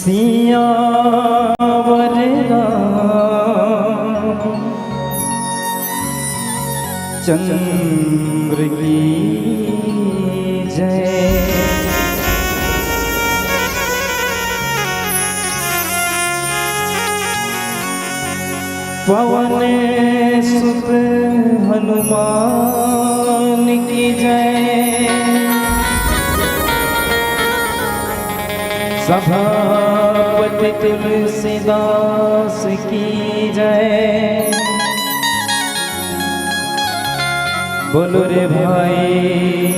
सियावर चंद्र की जय। पवन सुत हनुमान की जय। सभापति तुलसीदास की जय। बोलो रे भाई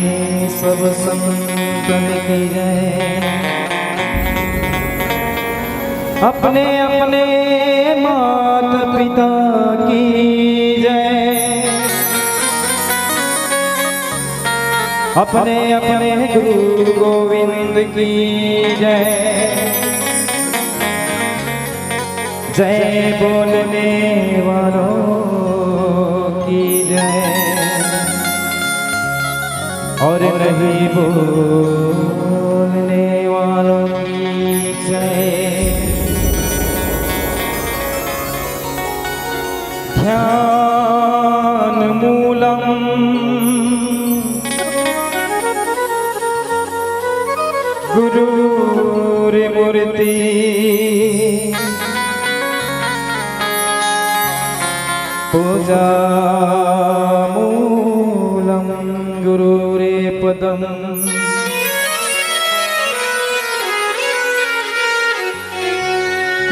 सब संतन की जय। अपने अपने माता पिता की जय। अपने अपने गुरु गोविंद की जय। जय बोलने वालों की जय और नहीं बोलने वालों की जय। ध्यान मूलम गुरुर्मूर्ति पूजा मूलम गुरुरेपदम।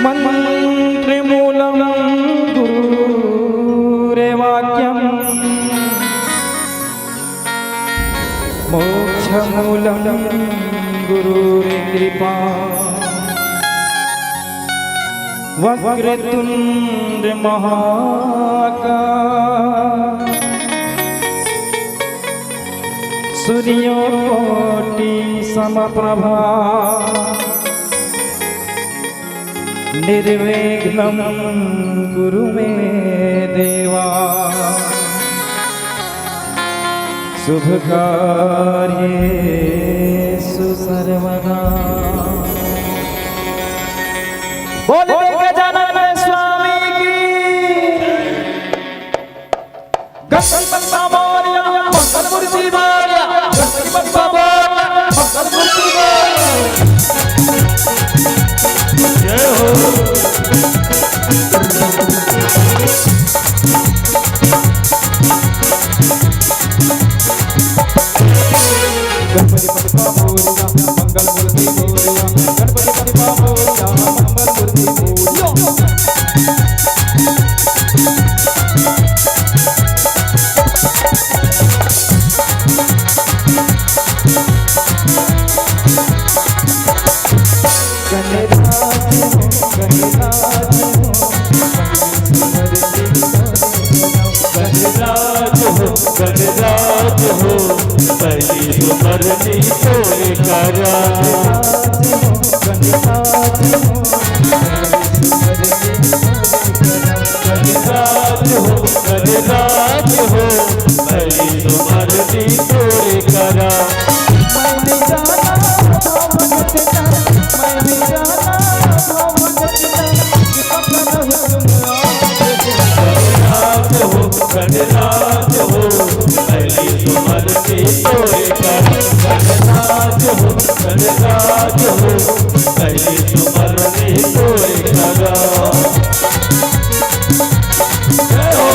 मंत्र मूलम गुरुरेवाक्यम। मोक्ष मूलम गुरुरेकृपा। वक्रतुंड महाकाय सूर्यकोटि समप्रभा। निर्विघ्नं कुरु मे देवा। शुभ कार्येषु सर्वदा। बोले गजानन स्वामी की। गणपति बप्पा मोरया मंगल मूर्ति मोरया। गणपति बप्पा मोरया मंगल मूर्ति मोरया। जय हो। गणपति बप्पा मोरया मंगल मूर्ति मोरया। गणपति बप्पा मोरया मंगल मूर्ति मोरया। गणराज हो पहली सुमरनी तोरे करा। गणराज हो पहली सुमरनी तोरे करा। गणराज हो पहली सुमरनी तोरे करा। गणराज हो पहली सुमरनी तोरे करा। जय हो।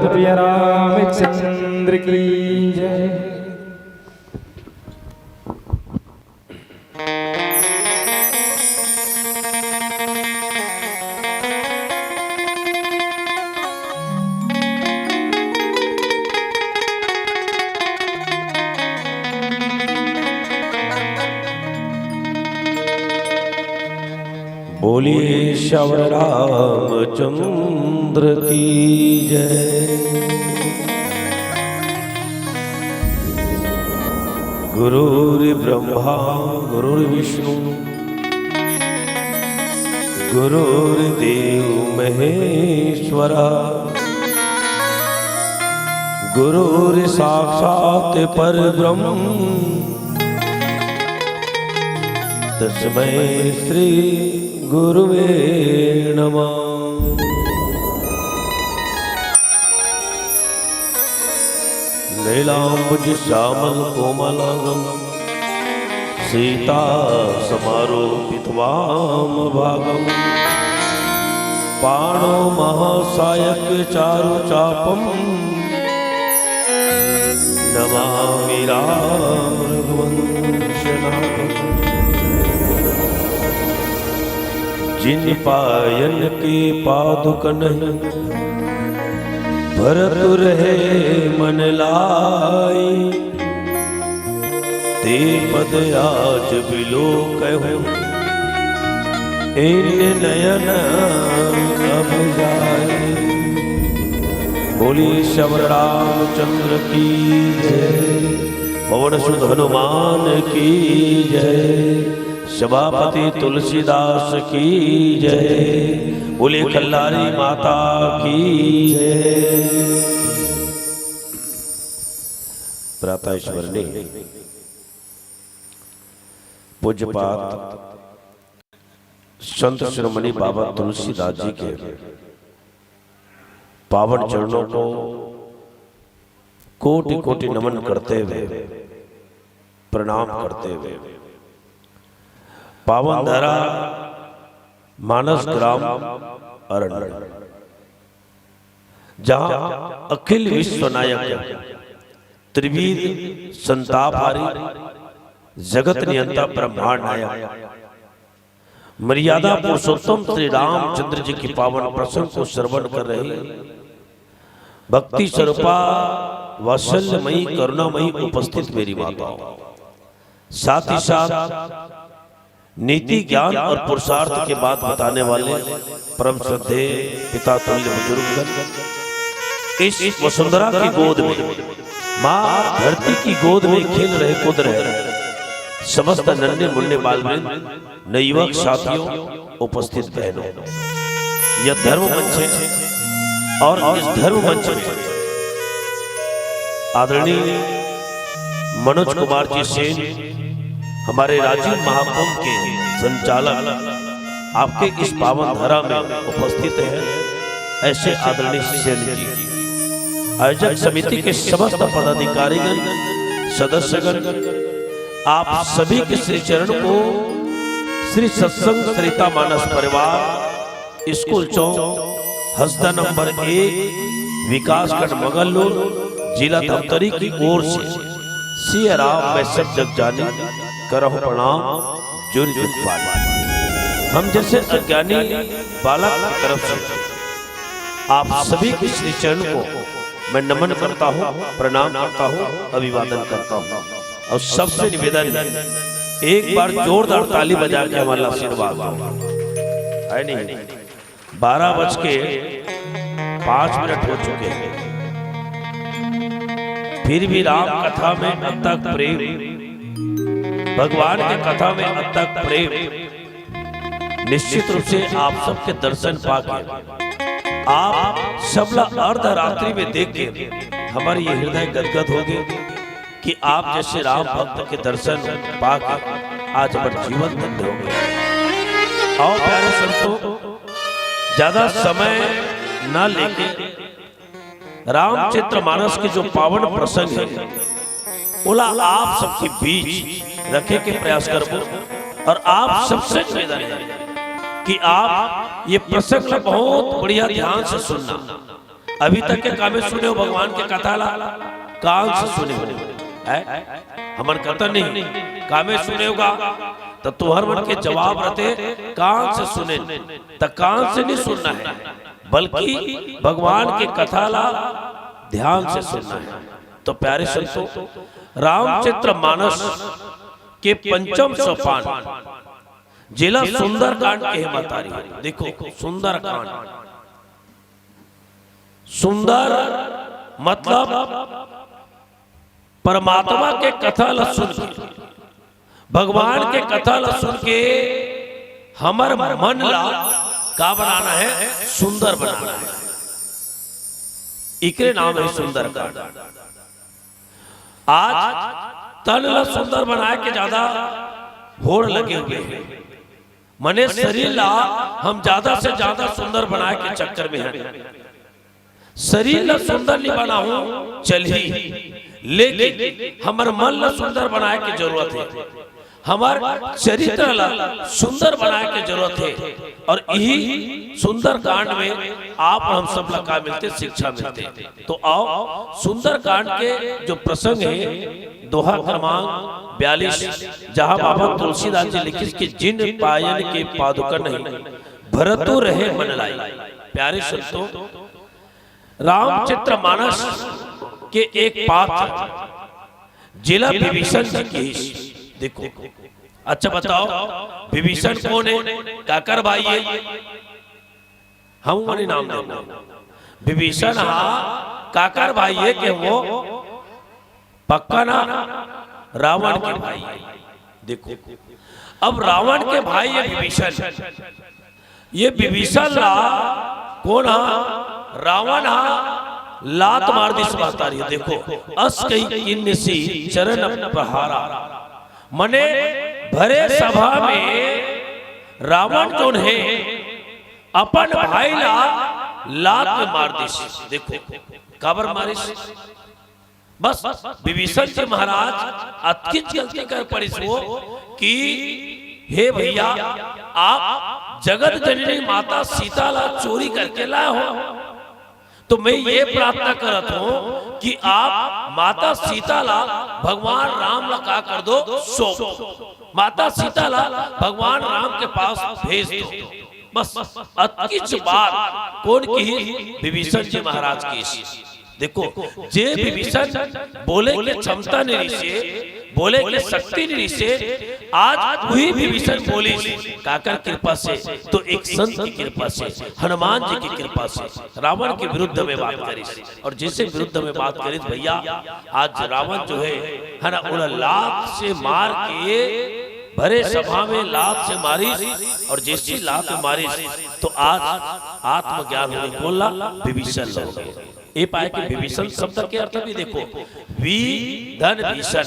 प्रिय रामचंद्र की जय। बोलिए श्याम रामचंद्र की जय। गुरुर्ब्रह्मा गुरुर्विष्णु गुरुर्देव महेश्वरा गुरुर्साक्षात् परब्रह्म तस्मै श्री गुरुवे नमः। नीलांबुज श्यामल कोमलांगं सीता समारोपितवाम भागं पाणो महासायक चारुचापं नमामि राम रघुवंशनाथं। जिन पायन के पादुक नहीं भरत रहे मन लाई ते पद आज बिलो कहो इन नयन अब जाए। बोली श्याम रामचंद्र की जय। पवन सुत हनुमान की जय। सभापति तुलसीदास की जय। बोले कल्लारी माता की जय। प्रातःश्वर ने पूज्यपात संत शिरोमणि बाबा तुलसीदास जी के पावन चरणों को कोटि कोटि नमन करते हुए प्रणाम करते हुए पावन धरा मानस ग्राम अरण्य जहां अखिल विश्व नायक त्रिविध संतापहारी जगत नियंता ब्रह्मांड नायक मर्यादा पुरुषोत्तम श्री रामचंद्र जी की पावन प्रसंग को श्रवण कर रही भक्ति स्वरूपा वात्सल्यमयी करुणामयी उपस्थित मेरी माताओं, साथ ही साथ नीति ज्ञान और पुरुषार्थ के बात बताने वाले परम श्रद्धेय पिता तुल्य बुजुर्ग इस वसुंधरा की गोद में मां धरती की गोद में खेल रहे कूद रहे समस्त नन्हे मुन्ने बालवृंद नवयुवक साथियों उपस्थित बहनों, यह धर्म मंच है और इस धर्म मंच में आदरणीय मनोज कुमार जी सेन हमारे राजीव महाकुंभ के संचालक आपके इस पावन धरा में उपस्थित हैं। ऐसे आदरणीय सेन जी आयोजक समिति के समस्त पदाधिकारीगण सदस्यगण आप सभी के श्री चरण को श्री सत्संग सरिता मानस परिवार स्कूल चौक हस्ता नंबर 1 विकासखंड मंगलूर जिला धमतरी की ओर से सिया राम मैं सब जग जाने करहु प्रणाम जुर जुर पाल। हम जैसे अज्ञानी बालक की तरफ से आप सभी के श्री चरण को मैं नमन करता हूँ, प्रणाम करता हूँ, अभिवादन करता हूँ और सबसे निवेदन एक बार जोरदार ताली बजा के हमारा आशीर्वाद दो। है नहीं 12:05 हो चुके हैं, फिर भी राम कथा में अतक प्रेम, भगवान के कथा में अतक प्रेम निश्चित रूप से आप सबके दर्शन पाके आप सबला अर्धरात्रि में देख के हमारे ये हृदय गदगद हो गए कि आप जैसे राम भक्त के दर्शन पाके आज हमारे जीवन धन्य हो गए। और प्यारे संतों, ज्यादा समय न लेके रामचरित्र मानस के जो पावन प्रसंग है बोला आप सबके बीच रखे के प्रयास करो और आप सबसे निवेदन है कि आप ये प्रसंग बहुत बढ़िया ध्यान से सुनना अभी तक के कामे सुने हो भगवान के कथा ला कान से सुने हो हमन कथा नहीं कामे सुने होगा तो तुहर मन के जवाब रहते कान से सुने तो कान से नहीं सुनना है बल्कि भगवान के कथा ला ध्यान से सुनना है। तो प्यारे संतों, रामचरित्र मानस के पंचम सोपान जिला सुंदरकांड के हिम्मतारी है। देखो सुंदरकांड, सुंदर मतलब परमात्मा के कथा ला सुन के, भगवान के कथा ला सुन के हमर मन ला का बनाना है, सुंदर बनाना है। इकरे नाम है सुंदरकांड। आज तन ला सुंदर बनाए के ज्यादा होड़ लगे हुए हैं, मने शरीर ला हम ज्यादा से ज्यादा सुंदर बनाए के चक्कर में हैं। शरीर ला सुंदर नहीं बना हूं चल ही, लेकिन हमारे मन ला सुंदर बनाए की जरूरत है, हमारे चरित्र ला सुंदर बनाए की जरूरत है। और यही सुंदर कांड में आप हम सब ला का मिलते, शिक्षा मिलते। तो आओ सुंदर कांड के जो प्रसंग है दोहा क्रमांक 42, जहां बाबा तुलसीदास जी लिखे कि जिन पायन के पादुका नहीं भरतु रहे मन लाई। प्यारे संतों, रामचरित्र मानस के एक पात्र जिला विभीषण जी की, देखो अच्छा बताओ विभीषण कौन है, काकर भाई है, हम मने नाम देना विभीषण काकर भाई है कि वो पक्का ना रावण के भाई है। देखो अब रावण के भाई है विभीषण, ये विभीषण ला कौन रावण लात मार दी समातारी। देखो अस कई किन्नसी चरण प्रहारा, मने भरे सभा में रावण कौन है अपन भाई ला लात में मार दी। देखो काबर मारिस, बस विभीषण जी महाराज अतकिच गलती कर पड़ी वो कि हे भैया आप जगत जननी माता सीता ला चोरी करके लाए हो, तो मैं ये प्रार्थना करत हूं कि आप माता सीता ला भगवान राम ला का कर दो, सो माता सीता ला भगवान राम के पास भेज दो। बस अतकिच बात कौन की, विभीषण जी महाराज की। देखो जे विभीषण बोले के क्षमता नहीं से, बोले के शक्ति नहीं से, आज वही विभीषण बोली काकर कृपा से, तो एक संत की कृपा से, हनुमान जी की कृपा से रावण के विरुद्ध में बात करी। और जैसे विरुद्ध में बात करी भैया आज रावण जो है ना उन्हें लात से मार के भरे सभा में लात से मारी, और जैसी लात मारी तो आज आत्मज्ञान होने बोला विभीषण लोग ये पाए कि विभीषण शब्द के अर्थ भी देखो, वी धन भीषण,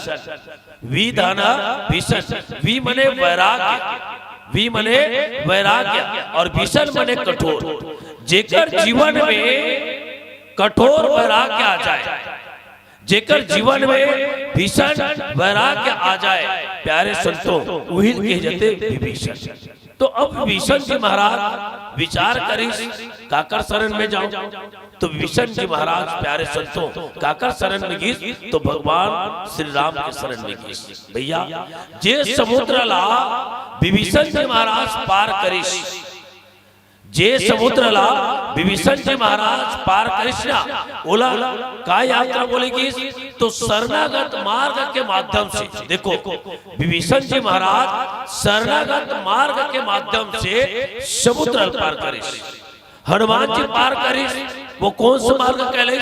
वी धन भीषण, वी मने वैराग्य, वी मने वैराग्य और भीषण मने कठोर। जेकर जीवन में कठोर वैराग्य आ जाए, जेकर जीवन में भीषण वैराग्य आ जाए, प्यारे संतों वही कहे जाते विभीषण। तो अब विभीषण जी महाराज विचार करें काकर शरण में जाओ, तो विभीषण जी महाराज प्यारे संतों काकर शरण में गई, तो भगवान श्री राम के शरण में गई। भैया जे समुद्र ला विभीषण जी महाराज पार करिस, जे समुद्र ला विभीषण जी महाराज पार करिस ना, ओला का यात्रा बोलेगी, तो शरणागत मार्ग के माध्यम से। देखो विभीषण जी महाराज शरणागत मार्ग के माध्यम से समुद्र पार करिस। हनुमान जी पार करिस, वो कौन सा मार्ग कहले,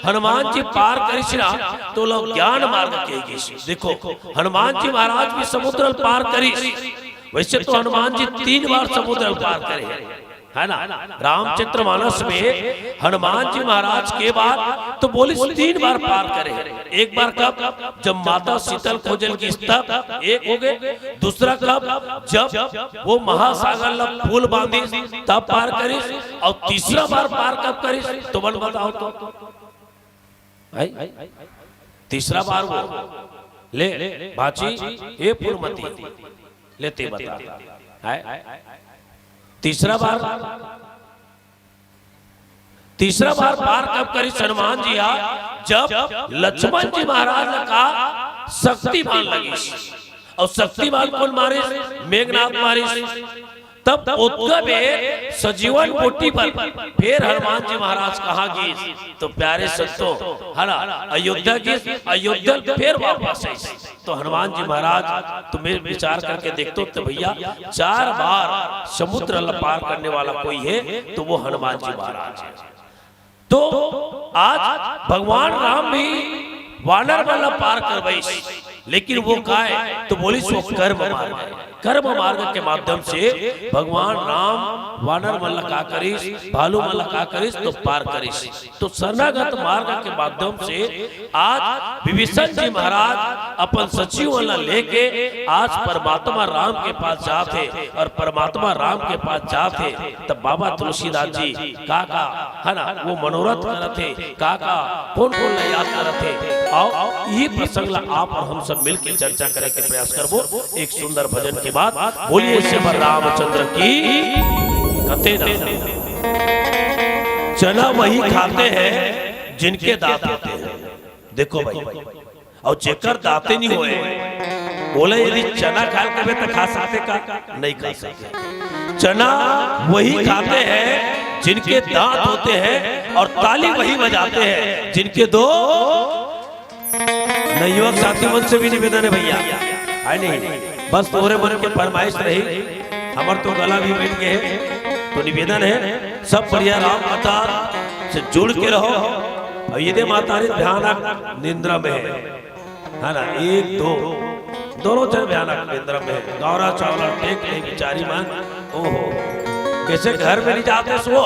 हनुमान जी पार करिस ना तो लोग ज्ञान मार्ग कहेगी। देखो हनुमान जी महाराज भी समुद्र पार करिस, वैसे तो हनुमान जी 3 बार समुद्र पार करे है ना। रामचरित्र मानस में हनुमान जी महाराज के बाद तो बोली 3 बार पार करे। एक बार कब, जब माता शीतल खोजल की तब एक हो गए, दूसरा कब जब वो महासागर ला पुल बांधी तब पार करी, और तीसरा बार पार कब करी, तो बन बताओ तो भाई। तीसरा बार वो ले बाची ये फूलमती लेते बता, तीसरा बार तीसरा बार पार कब करी हनुमान जी जब लक्ष्मण जी महाराज ने कहा शक्तिमान लगी, और शक्तिमान कौन मारे? मेघनाथ मारे। तब उद्गव सजीवन बूटी पर फिर हनुमान जी महाराज कहाँ गए? तो प्यारे संतों, है ना, अयोध्या की अयोध्या फिर वापस आई। तो हनुमान जी महाराज तुम्हें विचार करके देखते हो तो भैया 4 बार समुद्र पार करने वाला कोई है तो वो हनुमान जी महाराज है। तो आज भगवान राम भी वानर वाला पार करवाई, लेकिन वो का है? तो बोली सो कर्म मार्ग। कर्म मार्ग के माध्यम से भगवान राम वानर मल्ल का करिस, भालू मल्ल का करिस तो पार करिस। तो शरणागत मार्ग के माध्यम से आज विभीषण जी महाराज अपन सचिव वाला लेके आज परमात्मा राम के पास जाते, और परमात्मा राम के पास जाते तब बाबा तुलसीदास जी काका, है ना, वो मनोरथ करते काका कौन कौन याद करते। आओ ये प्रसंग आप और हम सब मिलकर चर्चा करने के प्रयास करबो। एक सुंदर भजन के बाद बोलिए श्री रामचंद्र की कथे ना। चना वही खाते हैं जिनके दांत होते हैं। देखो भाई, और जेकर दांते नहीं हुए बोले यदि चना खाल कभी तो खा सकते का? नहीं खा सकते। चना वही खाते हैं जिनके दांत होते हैं, और ताली वही बजाते हैं जिनके दो युवक साथी मन से भी निवेदन है भैया, आई नहीं बस तोरे मन के फरमाइश रही, हमार तो गला भी बैठ गए, तो निवेदन है सब बढ़िया राम कथा से जुड़ के रहो। और ये माता ने ध्यान निंद्रा में है ना, 1 2 दोनों जन भयानक निंद्रा में। गौरा चावला टेक ले बिचारी मान, ओहो कैसे घर में नहीं जाते सो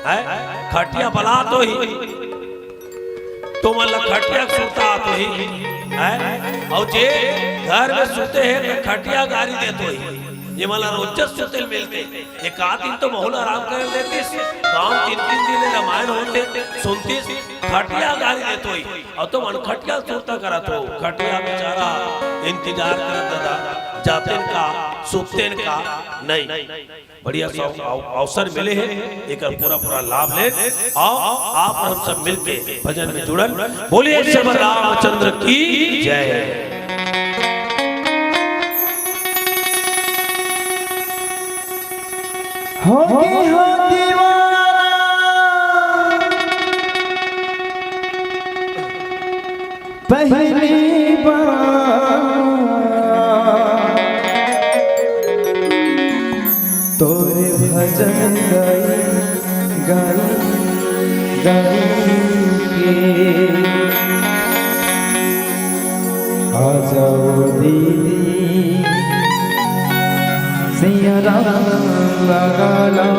है, खटिया बला तो ही तो मतलब खटिया सोता तो ही है, और जे घर में सोते हैं तो खटिया गाड़ी देते ही। ये मतलब रोज सोते मिलते, एक आध दिन तो बहुत आराम कर देती, गाँव 3-3 दिन रामायण होते सुनती, खटिया गाड़ी देते ही, और तो मन खटिया सोता करा तो खटिया बेचारा इंतजार करता था जाते का सोते का नहीं। बढ़िया अवसर मिले हैं, एक पूरा लाभ ले। आओ आप हम सब मिलके भजन में जुड़न। बोलिए श्री रामचंद्र की जय। हो दीवाना पहली बार तोरे भजन गाई के आ जाओ दीदी सिया राम लगा लो,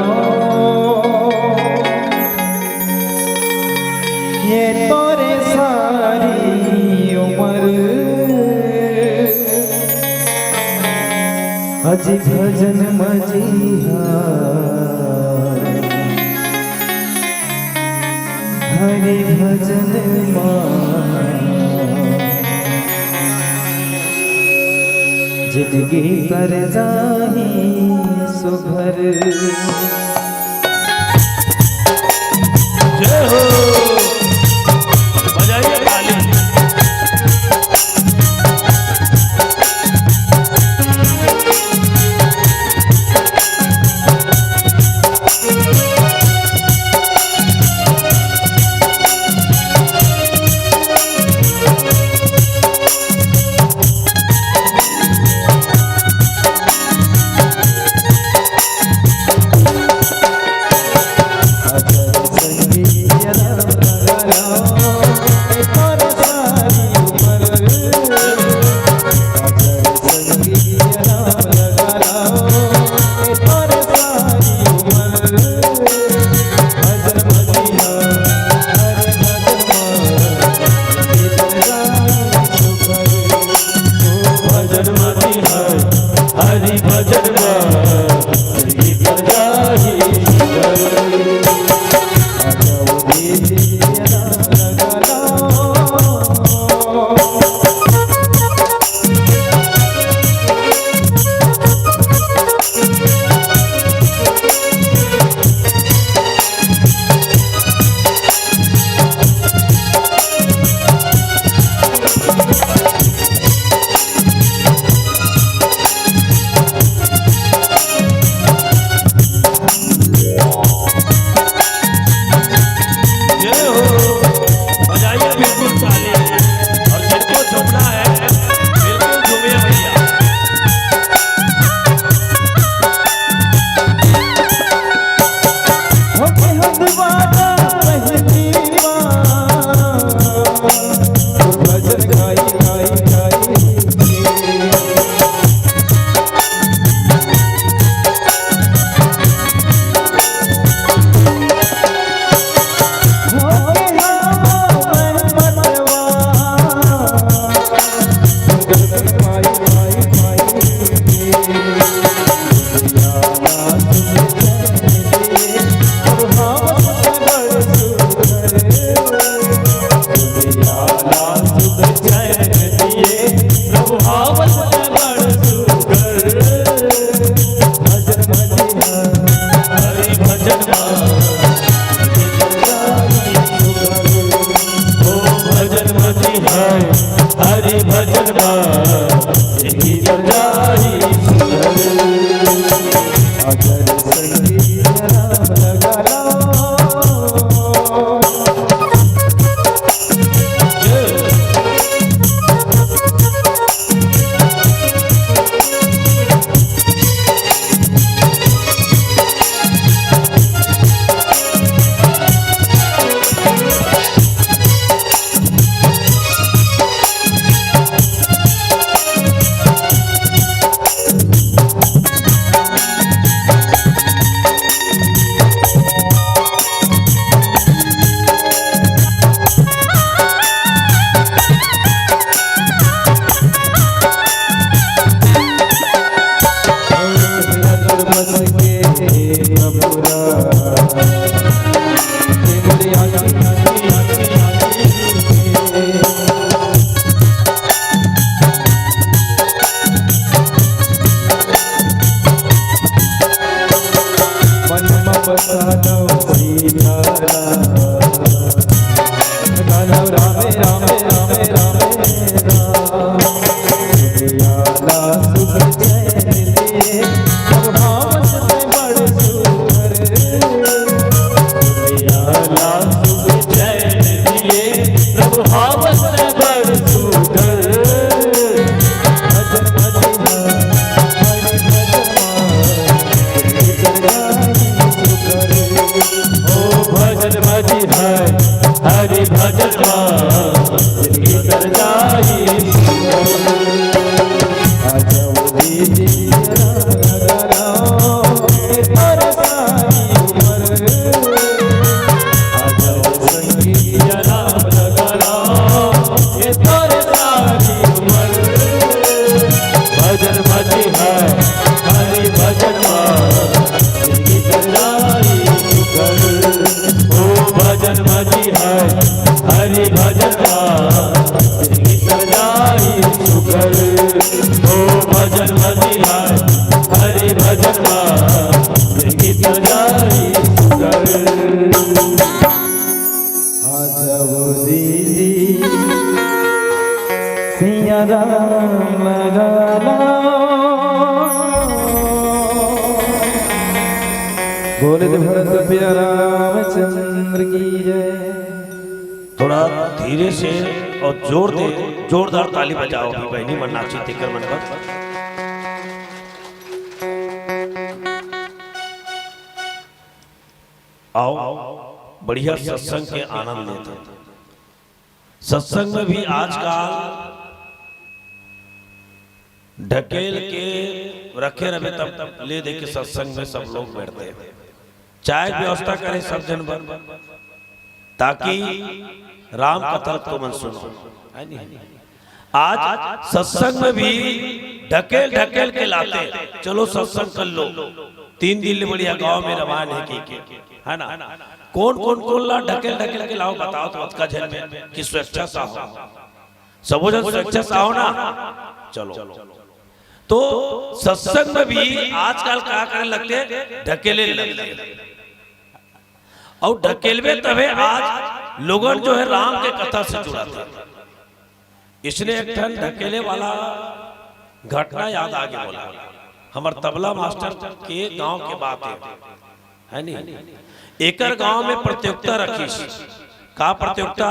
ये तोरे सारी उम्र अजी भजन मजीहा हरि भजन जिंदगी कर जाही सुभर। जय हो, बजाइए ताली। संगीत रामे रामे रामे रामे राम दुनियाला सुख चैन दिए सब भावत से बड़ सुंदर दुनियाला सुख चैन दिए सब भावत से बड़ सुंदर भजन भजन हरि भजन हरि भजन जिंदगी कर जाई आजो दीदी हर सारी उम्र आजो संगीत राम लगाना ये तोरे सारी उम्र भजन भजन हरि भजन जिंदगी कर जाई भजन भजी है हरि भजन जिंदगी कर जाई सुकर ओ भजन भजी है हरि भजन जिंदगी कर जाई सुकर आजो दीदी सिया राम लगाना बोले भरत प्रिय रामचंद्र की जय। थोड़ा धीरे से और जोरदार ताली बजाओ भी बहनी मन नाची तिकर मन पर। आओ बढ़िया सत्संग के आनंद लेते हैं। सत्संग में भी आजकल ढकेल के रखे रहे तब ले दे के सत्संग में सब लोग बैठते हैं। चाय व्यवस्था करें सब जन ताकि राम का तरफ तो मन सुनो। आज सत्संग में भी ढकेल ढकेल के लाते, चलो सत्संग कर लो। 3 दिन बढ़िया गांव में रवान है है ना। कौन ला ढकेल ढकेल के लाओ बताओ तो आज का जन में कि स्वेच्छा सा हो, सबो जन स्वेच्छा सा हो ना। चलो तो सत्संग में भी आजकल क्या करने लगते, ढकेले लगते। और ढकेलवे तबे आज लोगन जो है राम के कथा से जुड़ाते। इसने एक ठन ढकेले वाला घटना याद आगे बोला। हमारे तबला मास्टर के गांव के बात है नहीं। एकर गांव में प्रतियोगिता रखी। का प्रतियोगिता?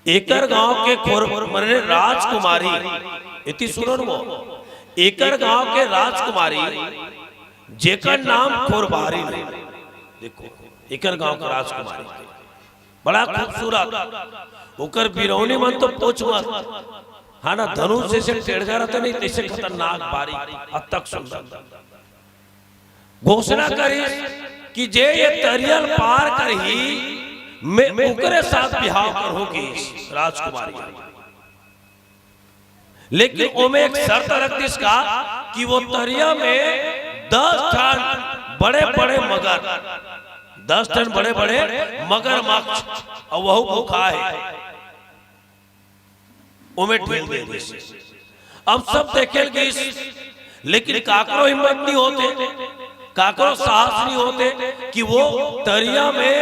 एकर गांव के मने राजकुमारी इति सुनो वो। एकर गांव के राजकुमारी जेकर नाम खोरबारी नहीं। देखो एकर गांव का राजकुमारी बड़ा खूबसूरत, ओकर बिरौनी मन तो पूछ मत। हाँ ना, धनुष जैसे टेढ़ जा रहा था नहीं, तैसे खतरनाक बारी अतक सुंदर। घोषणा करी कि जे ये तरियल पार कर ही मैं ओकरे साथ बिहाव करूंगी राजकुमारी। लेकिन ओमे एक शर्त रख दी का कि वो तरिया में 10 टन बड़े बड़े मगर, 10 टन बड़े बड़े मगरमच्छ और वह भूखा है ओमे ढेल दे। अब सब देखे गई, लेकिन काकरो हिम्मत नहीं होते, काकरो साहस नहीं होते कि वो तरिया में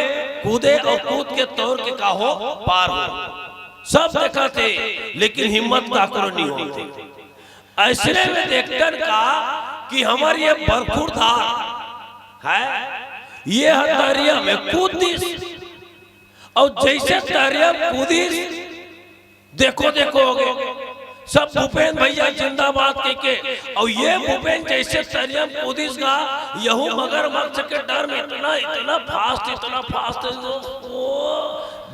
कूदे और कूद के तौर के का हो पार हो। सब देखा थे लेकिन हिम्मत काकरो नहीं होती। ऐसे में देखकर का कि हमारी ये बरखुर धार है, ये तरिया में कूदी और जैसे तरिया कूदी देखो सब भूपेन भैया जिंदाबाद के और ये भूपेन जैसे तरिया कूदी का यहू मगरमच्छ के डर में इतना फास्ट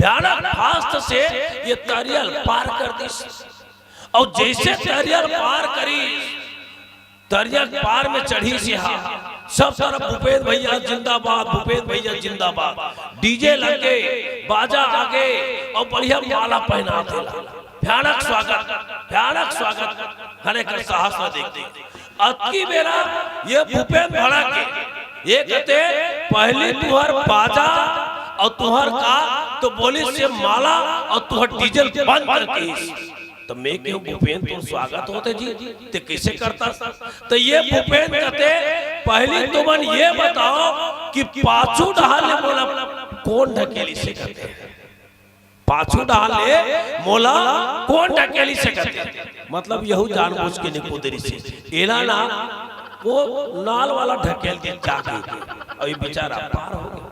भयानक फास्ट से ये तरियल पार कर दी। और जैसे तरियल पार करी, तरियल पार में चढ़ी से सब तरफ भूपेन भैया जिंदाबाद, भूपेन भैया जिंदाबाद। डीजे लगे, बाजा आगे और बढ़िया माला पहना देला। भयानक स्वागत हने कर साहस न देखते। अतकी बेरा ये भूपेन भड़ा के ये कहते पहले तुहर बाजा और तुहर का तो बोली से माला और तुहर डीजल बंद करके। तो मैं क्यों भूपेन तुम स्वागत होते जी ते कैसे करता? तो ये भूपेन कहते पहले तुमन ये बताओ कि पाछू ढहाल बोला कौन ढकेली से करते? पाछू डाल ले मोला कौन ढकेली से करते, मतलब यहू जानबूझ के निकोदरी से एला ना वो नाल वाला ढकेल के जाके और ये बेचारा पार हो गया।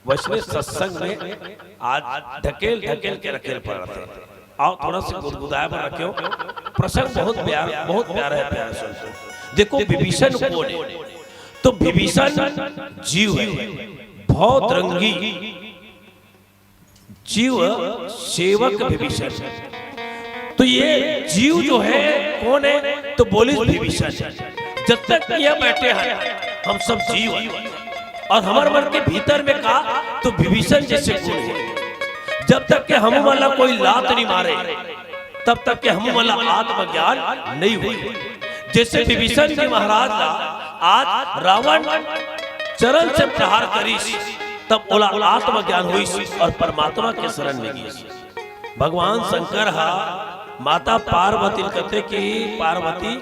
वैष्णव सत्संग में आज ढकेल ढकेल के रखेल पर रहते। आओ थोड़ा सा गुदगुदाया पर रखियो, प्रसंग बहुत प्यारा है, प्यारा सुन। देखो विभीषण कौन है? तो विभीषण जीव है, बहुत रंगी जीव, सेवक विभीषण। तो ये जीव जो है कौन है? तो बोले विभीषण। जब तक ये बैठे हैं हम सब जीव हैं और हमारे मन के भीतर में कहा तो विभीषण जैसे गुण है। जब तक के हम वाला कोई लात नहीं मारे तब तक के हम वाला आत्मज्ञान नहीं हुई। जैसे विभीषण जी महाराज आज रावण चरण से प्रहार करी तब ओला आत्मज्ञान हुई और परमात्मा के शरण में गई। भगवान शंकर माता पार्वती कहते कि पार्वती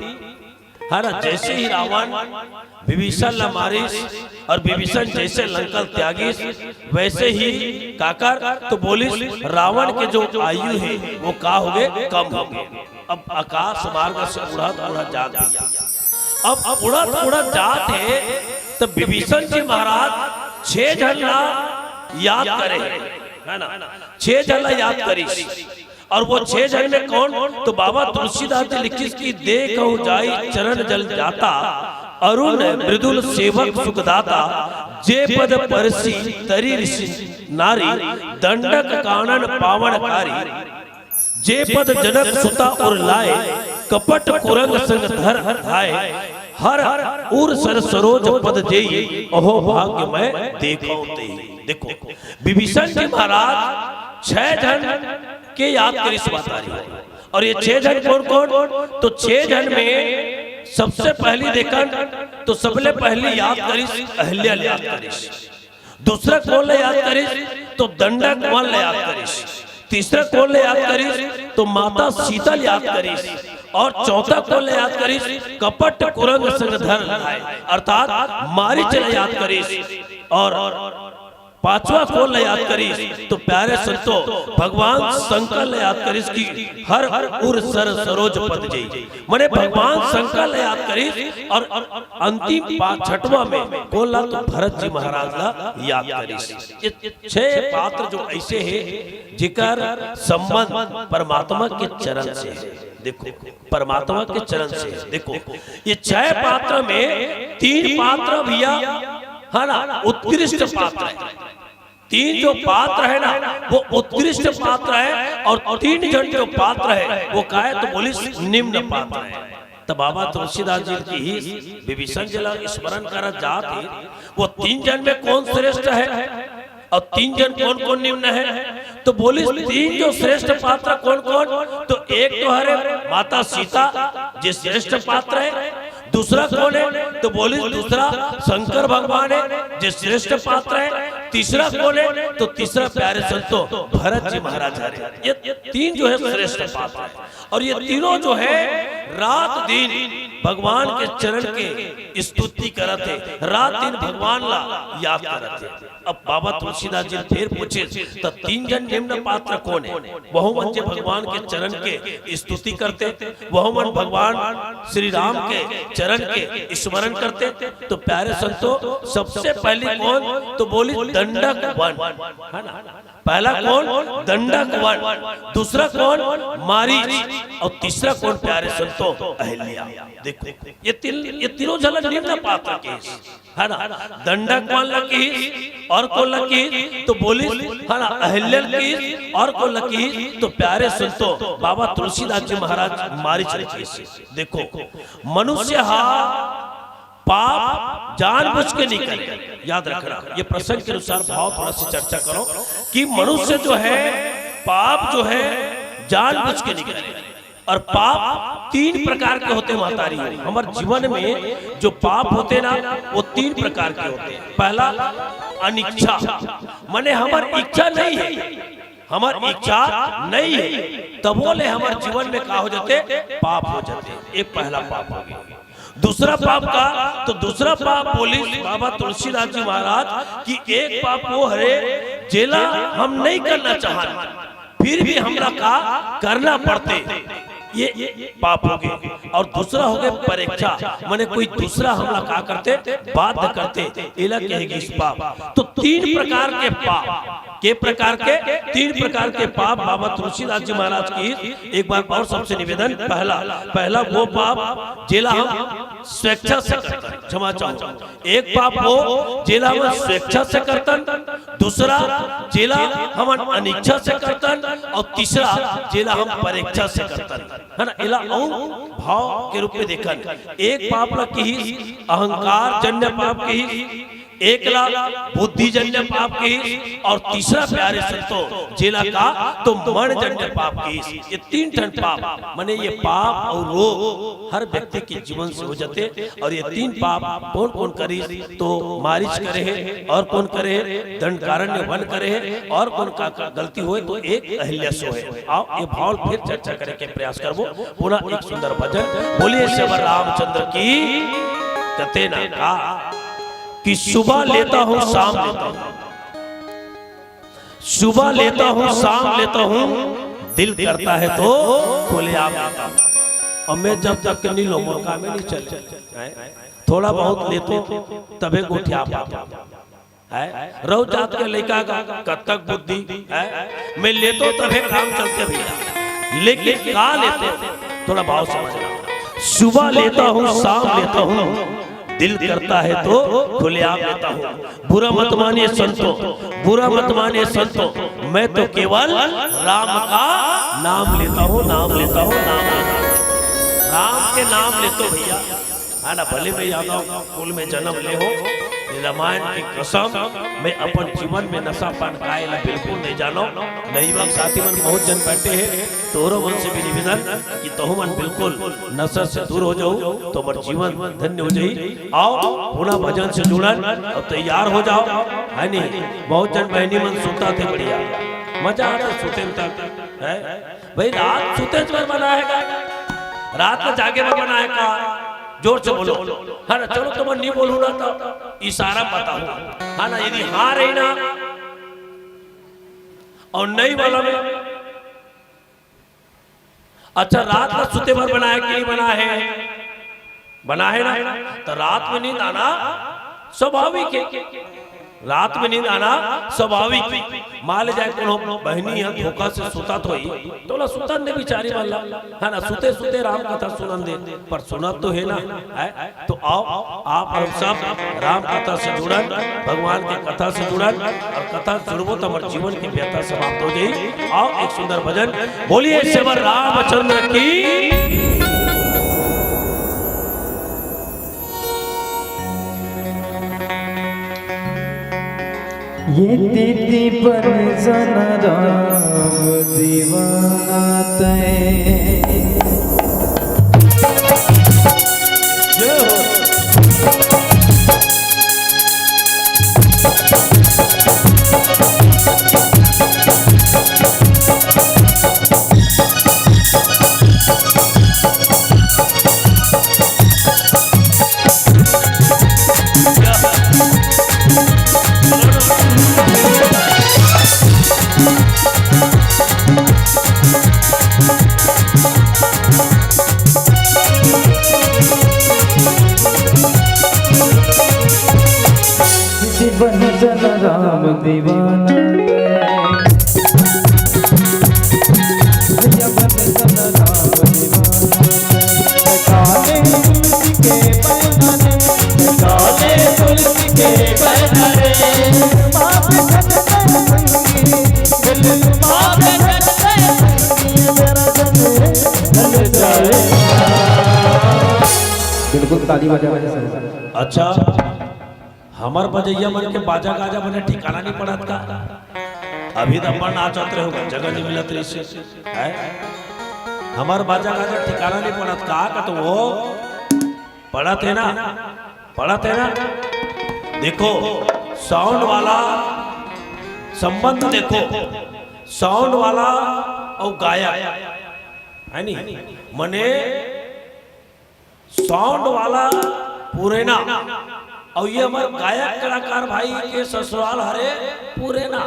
हरा जैसे ही रावण विभीषण ला मारिस और विभीषण जैसे लंका त्यागिस वैसे ही काकर तो बोलिस रावण के जो आयु है वो का हो गए कम हो गए। अब आकाश मार्ग से उड़ा जात गया। अब उड़ा जात है तो विभीषण जी महाराज 6 झल्ला याद करे है ना, 6 झल्ला याद करी। और वो 6 जन में कौन? तो बाबा तुलसीदास जी लिखिस की देखो जाई चरण जल जाता, अरुण मृदुल सेवक सुखदाता, जे पद परसी तरी ऋषि नारी, दंडक कानन पावनकारी, जे पद जनक सुता और लाए, कपट कुरंग संग धर धाय, हर उर सर सरोज पद जेई, अहो भाग्य मैं देखो ते। देखो विभीषण जी महाराज 6 जन के याद करी बात आ रही है। और ये 6 जन कौन कौन? तो 6 जन में सबसे पहली देखा तो सबले पहली याद करी अहिल्या याद करी। दूसरा कौन याद करी? तो दंडक वन याद करी। तीसरा कौन याद करी? तो माता सीता याद करी। और चौथा कौन याद करी? कपट कुरंग संग धर अर्थात मारीच याद करी। और 5वां कौन याद करी? तो प्यारे संतो भगवान शंकर याद करी की हर उर सर सरोज पद जई, माने भगवान शंकर याद करी। और अंतिम 6वां में कौन ला? तो भरत जी महाराज ला याद करी। ये 6 पात्र जो ऐसे हैं जिकर संबंध परमात्मा के चरण से है। देखो परमात्मा के चरण से है। देखो ये 6 पात्र में 3 पात्र भैया है ना उत्कृष्ट पात्र है। 3 जो पात्र है ना वो उत्कृष्ट पात्र है और 3 जन जो पात्र है वो का है? तो बोली निम्न पात्र है। तो बाबा तुलसीदास जी की ही विभीषण जिला स्मरण कर जाते वो 3 जन में कौन श्रेष्ठ है और 3 जन कौन कौन निम्न है? तो बोली 3 जो श्रेष्ठ पात्र कौन कौन? तो एक तो हरे माता सीता जो श्रेष्ठ पात्र है। दूसरा कौन है? तो बोली दूसरा शंकर भगवान है जो श्रेष्ठ पात्र है। तीसरा कौन है? तो तीसरा प्यारे संतो भरत जी महाराज है। ये 3 जो है श्रेष्ठ पात्र है। और ये तीनों जो है रात दिन भगवान के चरण के स्तुति करते, रात दिन भगवान ला याद करते। अब बाबा तुलसीदास जी फिर पूछे तो 3 जन निम्न पात्र कौन है? वह मन जो भगवान के चरण के स्तुति करते, वह मन भगवान श्री राम के चरण के स्मरण करते। तो प्यारे संतो सबसे पहले कौन? तो बोली दंडक वन है ना। पहला कौन? दंडक वन। दूसरा कौन? मारीच। और तीसरा कौन? प्यारे संतो अहिल्या। देखो ये तीनों झलक निम्न पात्र के है ना। दंडक वन लकी और को लकी तो बोली है ना अहिल्या की और को लकी तो प्यारे संतो बाबा तुलसीदास जी महाराज मारीच लकी। देखो मनुष्य पाप जानबूझ के नहीं करे। याद रखना ये प्रसंग के अनुसार भाव थोड़ा सी चर्चा करो कि मनुष्य जो है पाप जो है जानबूझ के नहीं करे। और पाप 3 प्रकार के होते हैं महतारी। हमारे जीवन में जो पाप होते ना वो 3 प्रकार के होते हैं। पहला अनिच्छा, माने हमारी इच्छा नहीं है, हमारी इच्छा नहीं है तब बोले हमारे जीवन में क्या हो जाते? पाप हो जाते। एक पहला पाप हो गया। दूसरा पाप का तो दूसरा पाप बोली बाबा तुलसीदास जी महाराज कि एक पाप वो है जेला हम नहीं करना चाहते। फिर भी हमला का करना पड़ते, ये पाप हो गए। और दूसरा हो गया परीक्षा, माने कोई दूसरा हमला का करते, बाध्य करते, इला कहेगी इस पाप। तो तीन प्रकार के पाप, के प्रकार के, तीन प्रकार के पाप बाबा तुलसीदास जी महाराज की एक बार और सबसे निवेदन, पहला वो पाप जेला हम स्वेच्छा से करतन, क्षमा चाहूं, एक पाप वो जेला हम स्वेच्छा से करतन, दूसरा जेला हम अनिच्छा से करतन, और तीसरा जेला हम परीक्षा से करतन, है ना। इला भाव के रूप में देखन, एक पाप ला की अहंकार जन्य पाप की, एक ला बुद्धि जन्य पाप की, और तीसरा प्यारे संतों जेला का तो मन जन्य पाप की। ये तीन टन पाप, माने ये पाप और रोग हर व्यक्ति के जीवन से हो जाते। और ये तीन पाप कौन कौन करे, तो मारिच करे है, और कौन करे है, दंडकारण्य वन करे है, और कौन का गलती होए तो एक अहिल्या सो है। आओ ये भाव फिर चर्चा करे के प्रयास करबो। पुनः एक सुंदर भजन बोलिए श्री रामचंद्र की। कते ना का कि सुबह लेता हूं शाम लेता हूं, सुबह लेता हूं शाम लेता हूं, दिल करता है तो खुले आप लेता हूं। और मैं जब तक नहीं लो मौका में नहीं चले, थोड़ा बहुत लेतो तबे गोठिया पाता है। रहो जात के लड़का का कब तक बुद्धि है, मैं लेतो तबे काम चलते भैया, लेकिन का लेते थोड़ा भाव समझना। सुबह लेता हूं शाम लेता हूं, दिल करता है तो खुलेआम लेता हूँ। बुरा मत मानिए संतों, बुरा मत मानिए संतों, मैं तो केवल राम का नाम लेता हूँ, नाम लेता हूँ, नाम लेता हूँ, राम के नाम लेते हो भैया, है ना। भले में यादव कुल में जन्म ले हो, रामायण की कसम मैं अपन जीवन में नशा पान खाए बिल्कुल नहीं जानो। नहीं वक्त साथी मन बहुत जन बैठे हैं, तोरो मन से भी निवेदन कि तहु मन बिल्कुल नशा से दूर हो जाओ, तो मर जीवन धन्य हो जाई। आओ पुनः भजन से जुड़न और तैयार हो जाओ, है नहीं। बहुत जन बहनी मन सुता थे, बढ़िया मजा आता सुते तक है भाई। रात सुते बनाएगा, रात में जागे में बनाएगा, जोर से बोलो, है ना। चलो तो मैं नहीं बोलूँ ना तो इशारा बताऊँ, है ना। यदि हाँ रही ना और नहीं वाला में, अच्छा रात में सुते भर बनाया कि नहीं बना है, बना है ना। तो रात में नींद आना स्वाभाविक है, रात में नींद आना स्वाभाविक। मान ले जाए कोनो बहनी है धोखा से सुता तो ही तो ला सुतन दे बिचारी वाला, है ना। सुते सुते राम कथा सुनन दे, पर सुनत तो है ना, है। तो आओ आप हम सब राम कथा से जुड़न, भगवान के कथा से जुड़न, और कथा जुड़बो तो हमारे जीवन की व्यथा समाप्त हो जाई। आओ एक सुंदर भजन बोलिए श्री रामचंद्र की। ये दीदी बन जन राम दीवाना तय। बन जन राम दीवाना बन जन राम दीवाना। काले तुलसी के पैनारे, काले तुलसी के पैनारे, माप घट संगी दिल माप घट संगी मेरा जन ढल जाए। बिल्कुल ताली बजा। अच्छा हमार बजैया मन के बाजा गाजा बने ठिकाना नहीं पड़त का, अभी तो अपन नाचत रहे हो, जगह नहीं मिलत रही से, है। हमार बाजा गाजा ठिकाना नहीं पड़त का तो वो पड़त है ना, पड़त है ना। देखो साउंड वाला संबंध, देखो साउंड वाला और गायक, है नहीं। मने साउंड वाला पुरेना और ये हमारे गायक कलाकार भाई के ससुराल हरे पूरे ना,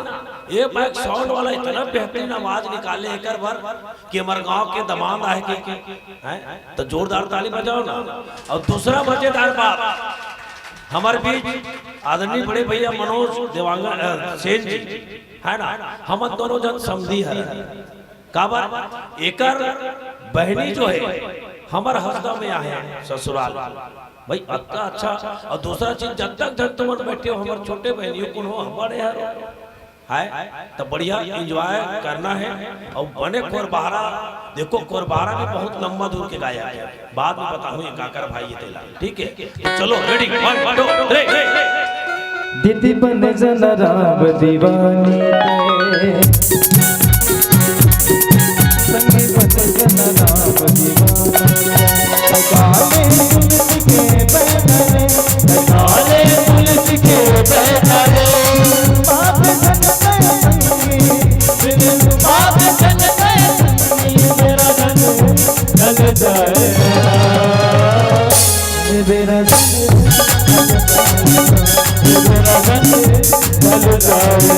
ये बैक साउंड वाला इतना बेहतरीन आवाज निकाले एक बार कि हमारे गांव के दमाद आए के हैं तो जोरदार ताली बजाओ ना। और दूसरा मजेदार बात हमारे बीच आदरणीय बड़े भैया मनोज देवांगन सेन जी है ना, हम दोनों जन समझी है काबर एकर बहनी जो है हमारे हस्दा में आए ससुराल भाई अत्ता अच्छा। और दूसरा चीज जब तक जब तुम बैठे हो हमारे छोटे बहनियों को हो हमारे है तो बढ़िया एंजॉय करना है। और बने कोरबारा देखो कोरबारा में बहुत लंबा दूर के गाया है, बाद में बताऊं ये काकर भाई ये तेला ठीक है। तो चलो रेडी 1 2 3 दीदी बन जना राम दीवानी संगी बन जना राम दीवानी काले तुलसी के बैठे बाप जन मेरा जन ढल जाए मेरा जन ढल जाए।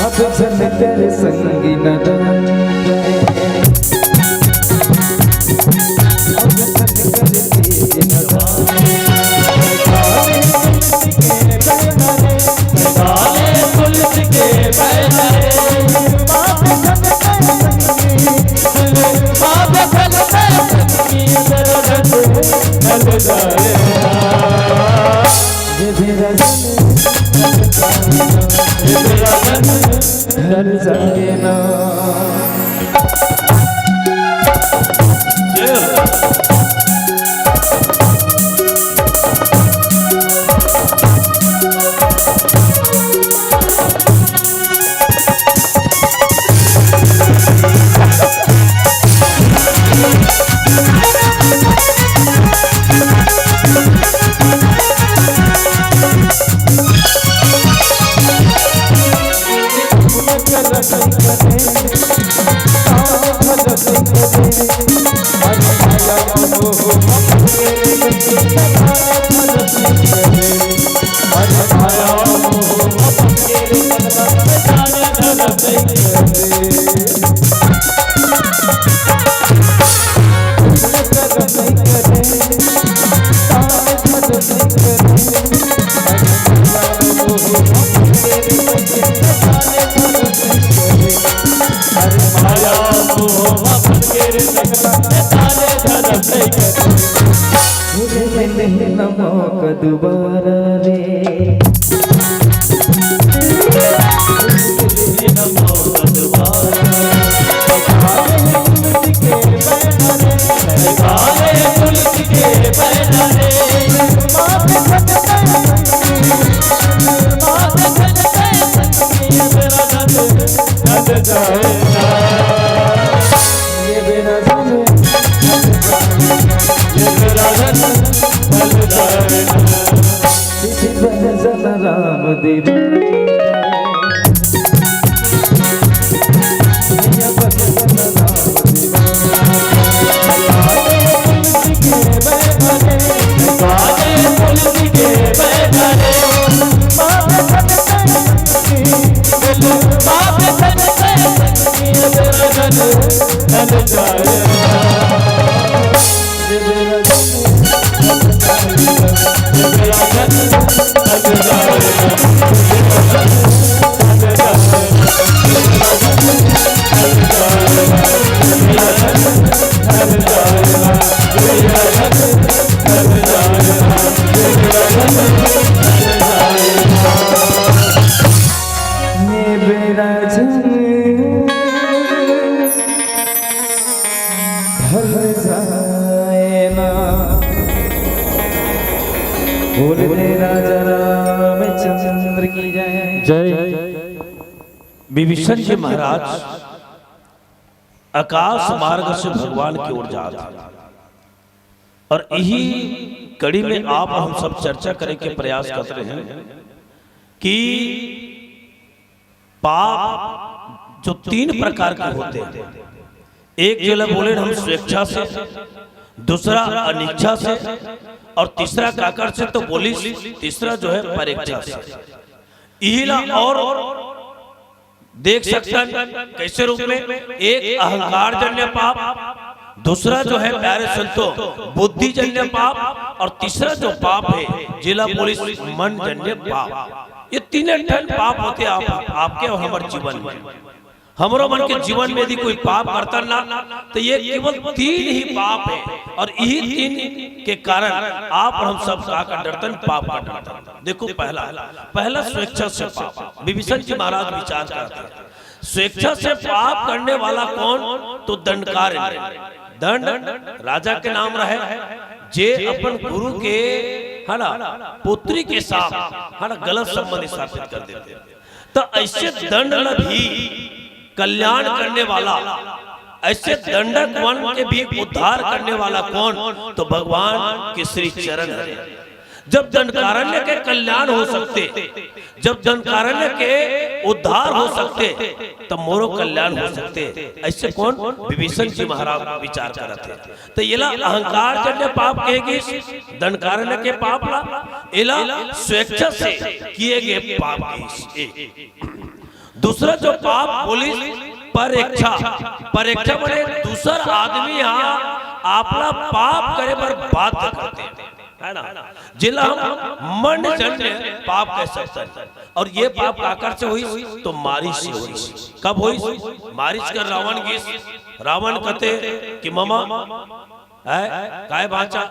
अब जन कर संगी नदन दोबारा रे राम देव जाए जय। विभीषण जी महाराज आकाश मार्ग से भगवान की ओर जा रहे थे और यही कड़ी में आप हम सब चर्चा करने के प्रयास कर रहे हैं कि पाप जो 3 प्रकार के होते हैं। एक जो बोले हम स्वेच्छा से, दूसरा अनिच्छा से और तीसरा काकर से, तो बोली तीसरा जो है परीक्षा से। इहिला और देख सकते हैं कैसे रूप में, एक अहंकार जन्य पाप, दूसरा जो है प्यारे संतों बुद्धि जन्य पाप और तीसरा जो पाप है जिला पुलिस मन जन्य पाप। ये 3 पाप होते आपके और हमारे जीवन में। हमारो मन के जीवन में यदि कोई पाप करता ना तो ये केवल 3 ही पाप है और यही 3 के कारण आप और हम सब का डरतन पाप का डरतन। देखो पहला स्वेच्छा से पाप। विभीषण जी महाराज विचार करते हैं स्वेच्छा से पाप करने वाला कौन, तो दंडकारण्य। दंड राजा के नाम रहे जे अपन गुरु के है ना पुत्री के साथ है ना गलत संबंध स्थापित कर देते। तो ऐसे दंड भी कल्याण करने वाला, ऐसे दंडक वन के भी उद्धार करने वाला कौन, तो भगवान के श्री चरण है। जब दंडकारण्य के कल्याण हो सकते, जब दंडकारण्य के उद्धार हो सकते, तब मोरो कल्याण हो सकते। ऐसे कौन, विभीषण जी महाराज विचार करते। तो ये अहंकार जन्य पाप कहेगी दंडकारण्य के पाप ला, इला स्वेच्छा से किए गए पाप। दूसरा जो पाप बोली परीक्षा। परीक्षा बने दूसरा आदमी यहाँ आपला पाप करे पर बाध्य करते है ना, जिला हम मन जन्य पाप कह सकते हैं। और ये पाप आकर से हुई तो मारिच से हुई। कब हुई, मारिच कर रावण गीस। रावण कहते कि मामा काय बाचा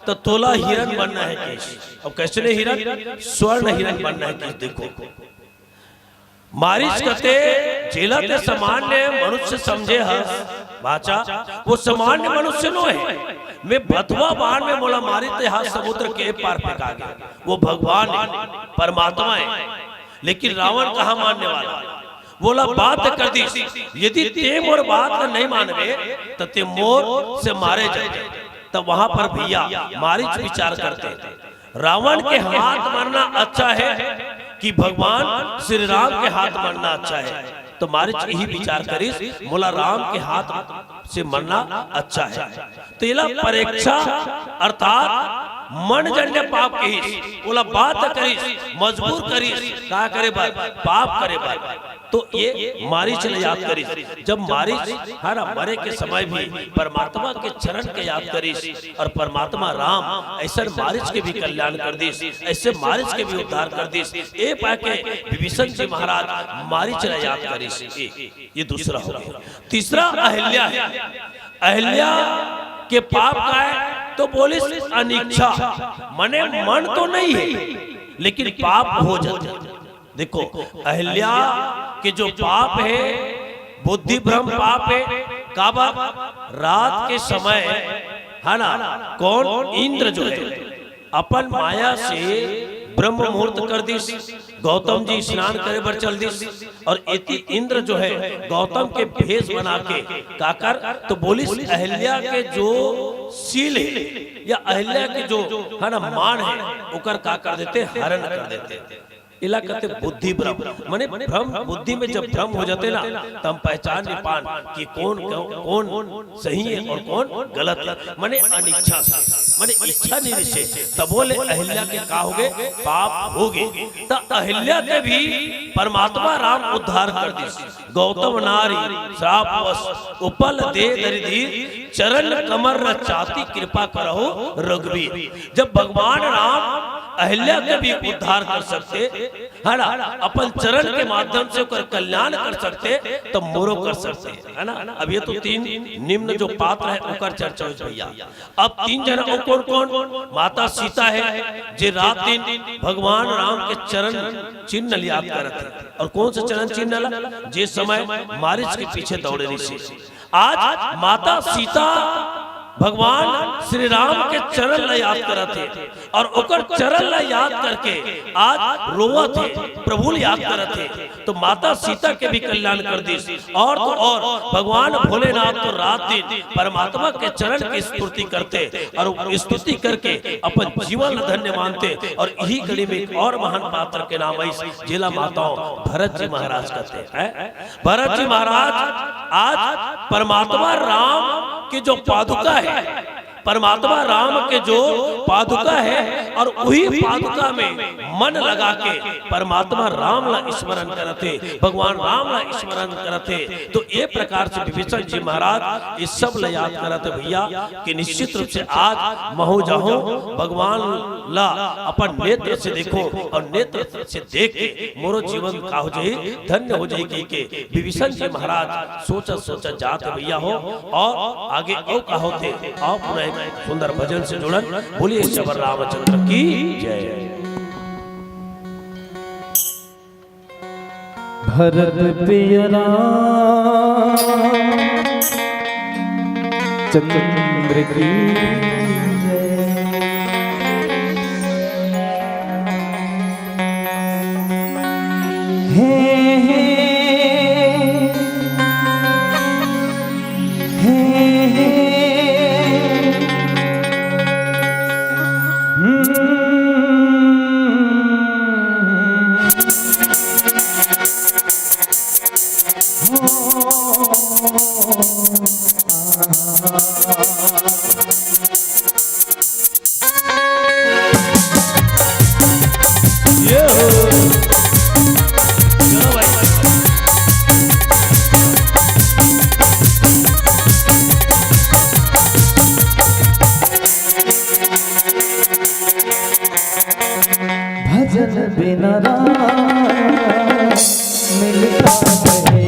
तो तोला हिरण बनना है केश। अब कैसे ने हिरण, स्वर्ण हिरण बनना है केश। देखो मारिच कहते जेलते सामान्य मनुष्य समझे हस बाचा, वो सामान्य मनुष्य नो है। मैं बथवा बाण में मोला मारी ते हाथ समुद्र के पार फेंका गया। वो भगवान है, परमात्मा है, लेकिन रावण कहाँ मानने वाला। बोला बात कर दी, यदि ते मोर बात नहीं मानवे तो ते मोर से मारे जाए। तब वहां पर भैया मारिच विचार करते रावण के हाथ मारना अच्छा है कि भगवान श्री राम के हाथ मरना अच्छा है। तो मारिच यही विचार करिस बोला राम के हाथ से मरना अच्छा है। तो ये परीक्षा अर्थात मन जन्य पाप कही बोला बात करिस, मजबूर करिस क्या करे पाप करे तो ये मारिच ने याद करिस। जब मारिच है ना मरे के समय भी परमात्मा के चरण के याद करिस और परमात्मा राम ऐसे मारिच के भी कल्याण कर दिस, ऐसे मारिच के भी उद्धार कर दिस। ए पाके विभीषण जी महाराज मारिच ने याद करिस। ये दूसरा हो गया। तीसरा अहिल्या है। अहिल्या के पाप का है तो बोलिस अनिच्छा, मने मन तो नहीं है लेकिन पाप हो जाते। देखो अहिल्या के जो पाप है बुद्धि भ्रम पाप है। काबा रात के समय है ना कौन, इंद्र जो है अपन माया से ब्रह्म मुहूर्त कर दिस। गौतम जी स्नान करे बर चल दिस और इति इंद्र जो है गौतम के भेष बना के काकर तो बोलिस अहिल्या के जो शील है या अहिल्या के जो है ना मान है उकर का कर देते, हरण कर देते। इला कहते बुद्धि भ्रम, माने भ्रम बुद्धि में जब भ्रम हो जाते ना तो हम पहचान नहीं पान कि कौन कौन सही है और कौन गलत है। माने अनिच्छा से, माने इच्छा नहीं से तब बोले अहिल्या के का हो गए पाप हो गए। तो अहिल्या के भी परमात्मा राम उद्धार कर दी। गौतम नारी श्रापवश उपल दे दरिधीर चरण कमर रचाती कृपा करो रघुवीर। जब भगवान राम अहिल्या के भी उद्धार कर सकते है ना, अपन चरण के माध्यम से कल्याण कर सकते तो मोरो कर सकते है ना। अब ये तो 3 निम्न जो पात्र है उनका चर्चा हो भैया। अब 3 जन और कौन कौन, माता सीता है जे रात दिन भगवान राम के चरण चिन्ह याद करते। और कौन सा चरण चिन्ह ला, जे समय मारिच के पीछे दौड़े रही। आज माता सीता भगवान श्री राम के चरण ला याद करते और ओकर चरण ला याद करके आज रोवा थे, प्रभु ला याद करते तो माता सीता के भी कल्याण कर दी। और तो और भगवान भोलेनाथ तो रात दिन परमात्मा के चरण की स्तुति करते और स्तुति करके अपन जीवन धन्य मानते। और यही कड़ी में एक और महान पात्र के नाम है जिला माताओं भरत जी महाराज कहते हैं। भरत जी महाराज आज परमात्मा राम की जो पादुका है, परमात्मा राम के जो पादुका है और वही पादुका में मन लगा के परमात्मा राम ला स्मरण करते, भगवान राम ला स्मरण करते। तो ये प्रकार से विभीषण जी महाराज इस सब ला याद करते भैया कि निश्चित रूप से आज महु जाहो भगवान ला अपन नेत्र से देखो और नेत्र से देख के मोरो जीवन का हो जाए धन्य हो जाए के विभीषण जी महाराज सोचा सोचा जाते भैया हो। और आगे और का होते और पुनः सुंदर भजन से जुड़न बोलिए श्री रामचंद्र की जय। भरत प्रिय राम चंद्र की भजन बिना मिलता रहे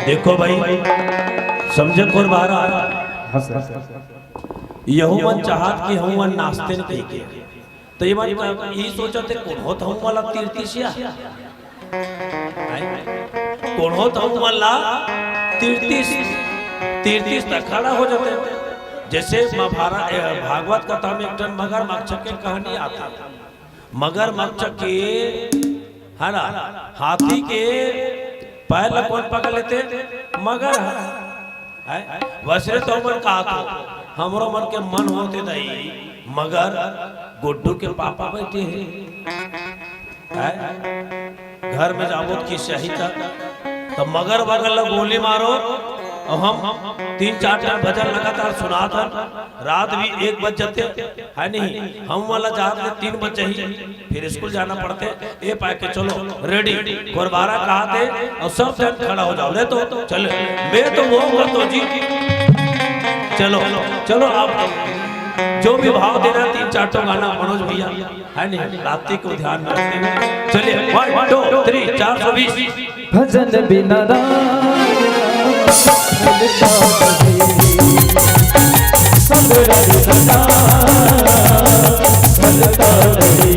देखो भाई समझे कोर बारा यहू मन चाहत कि हम मन नाचते न कही के तो ये मन ये सोचते कौन होत हम वाला तीर्थीसिया कौन होत हम वाला तीर्थीस तक खड़ा हो जाते। जैसे भागवत कथा में एक टन मगरमच्छ की कहानी आता, मगरमच्छ के है ना हाथी के पैर कौन पकड़ लेते मगर है वैसे तो मन का हमरो मन के मन होते नहीं मगर गुड्डू के पापा बैठे हैं घर में जाबो की सही तो मगर बगल गोली मारो और हम 3-4 टाइम भजन लगातार सुना था। रात भी 1 बज जाते है नहीं, हम वाला जाते 3 बजे ही फिर स्कूल जाना पड़ते। ये पाए के चलो रेडी गोरबारा कहते और सब जन खड़ा हो जाओ ले तो चलो मैं तो वो तो जी चलो चलो आप जो भी भाव देना 3-4 तो गाना मनोज भैया है नहीं रात्रि को ध्यान में रखते हुए चलिए 1 2 3 420 भजन बिना सब रवि सदा भजता रही।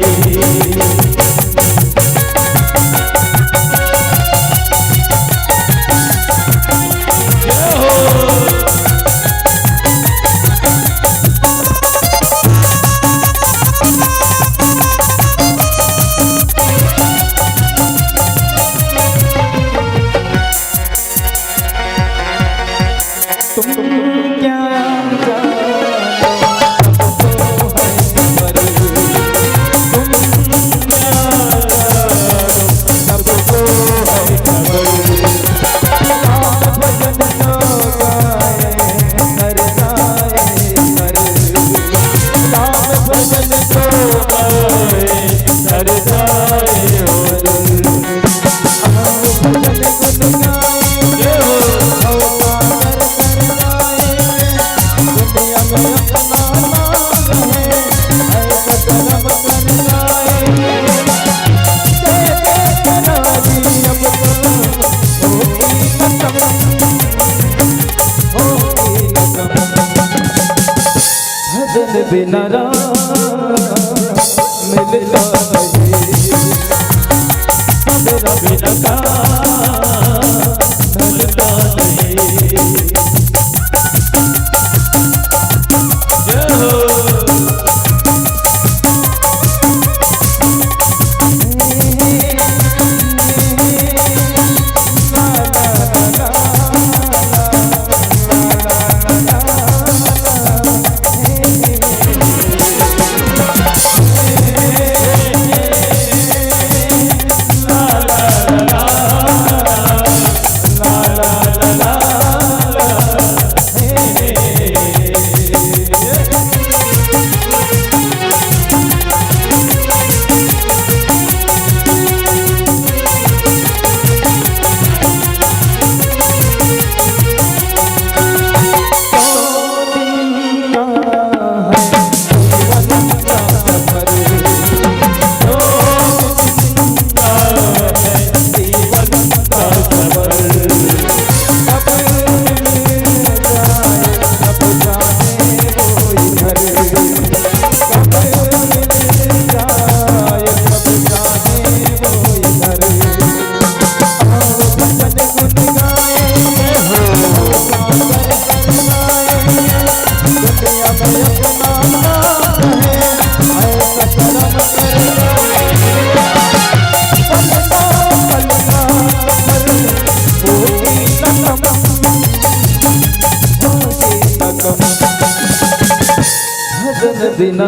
बिना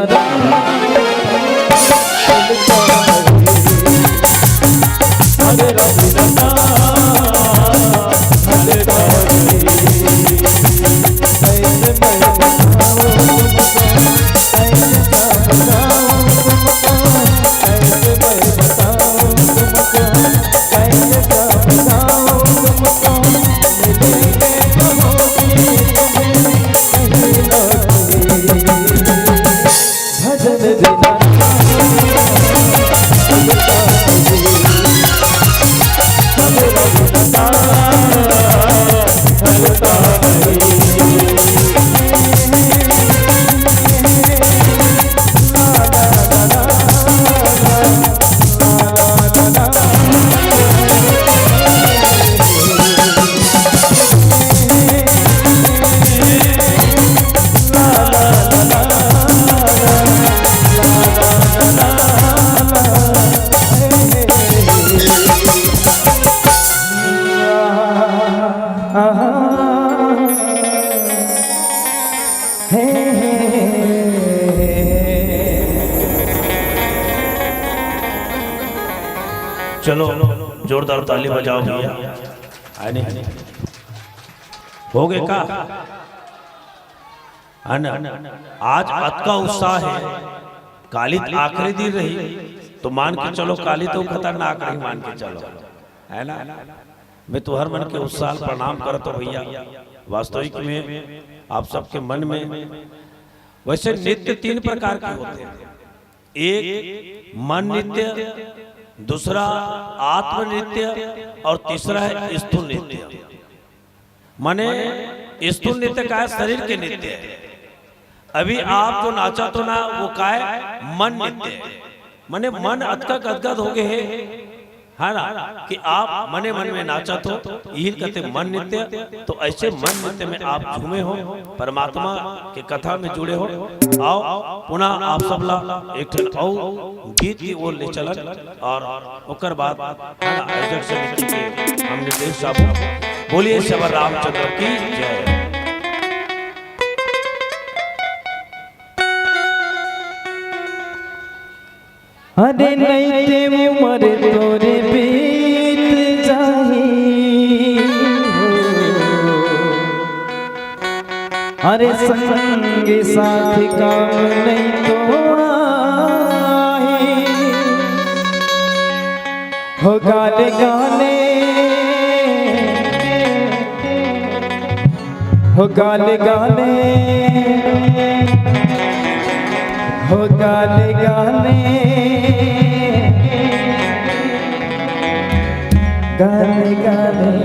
हरे रविना हरे रवि कैसे मैं बताऊं तुमको कैसे बताऊं तुमको कैसे मैं बताऊं तुमको कैसे बताऊं तुमको मिलेंगे कहोगी तुम्हें कहीं न कहीं भजन बिना चलो जोरदार ताली बजाओ भैया। आने हो गए का आज अत का उत्साह है। काली आखिरी दिन रही तो मान के चलो, काली तो खतरनाक रही मान के चलो, है ना। मैं तो हर मन के उत्साह प्रणाम करता हूँ भैया। वास्तविक में आप सबके मन में वैसे नृत्य 3 प्रकार के होते हैं। एक मन नृत्य, दूसरा आत्म नृत्य और तीसरा है स्थूल नृत्य। माने स्थूल नृत्य का है शरीर के नृत्य है। अभी आप जो नाचा तो ना वो का है मन नृत्य है। माने मन अतका गदगद हो गए है ना कि आप मने मन में नाचा तो यही कहते मन नृत्य। तो ऐसे मन नृत्य में आप झूमे हो, परमात्मा के कथा में जुड़े हो। आओ पुनः आप सब ला एक गीत की ओर ले चलन और ओकर बाद आयोजक समिति के हम निर्देश साहब बोलिए सबर रामचंद्र की जय। अरे नैते उमर तोरे बीत जाही, अरे संग साथी काम नहीं तो आही। हो गाले गाले हो गाले गाले हो गाले गाले गाले गाले।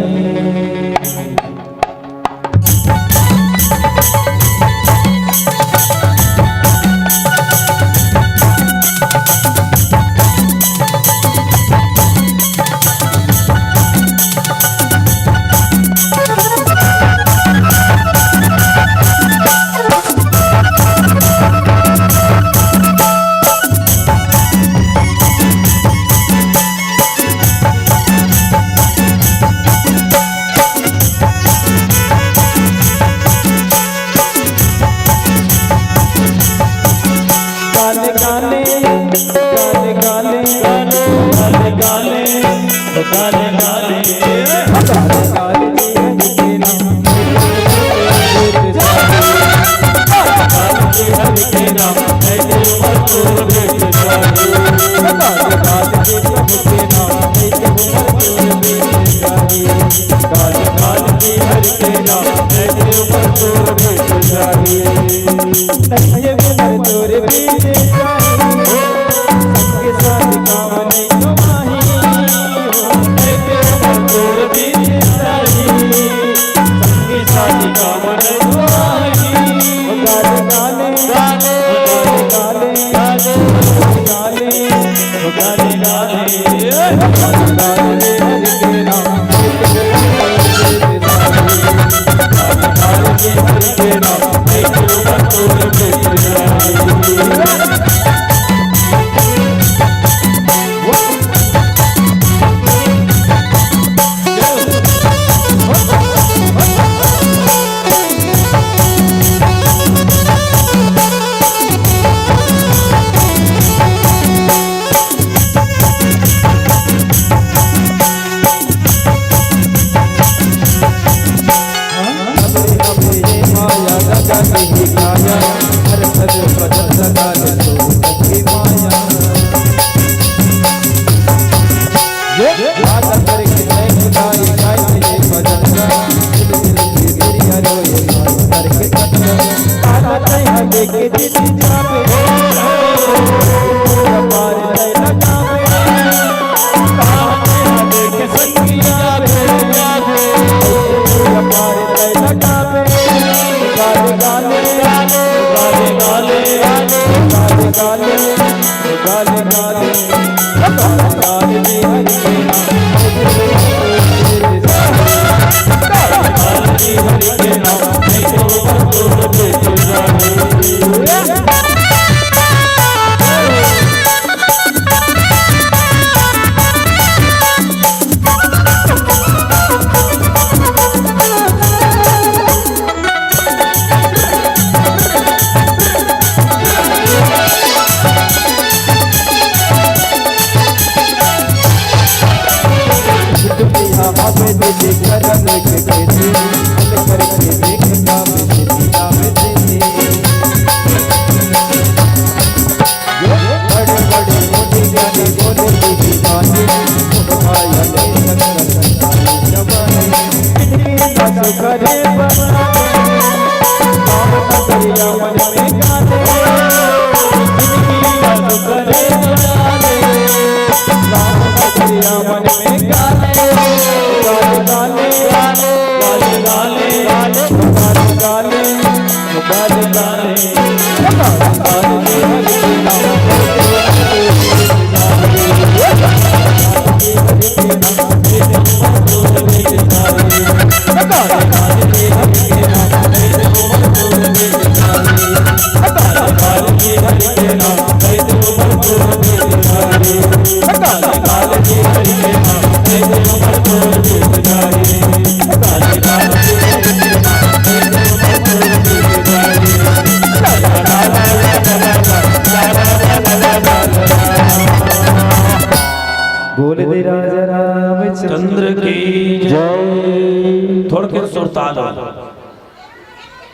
बोल दे राजा रामचंद्र चंद्र की जय। थोड़ के सुरताल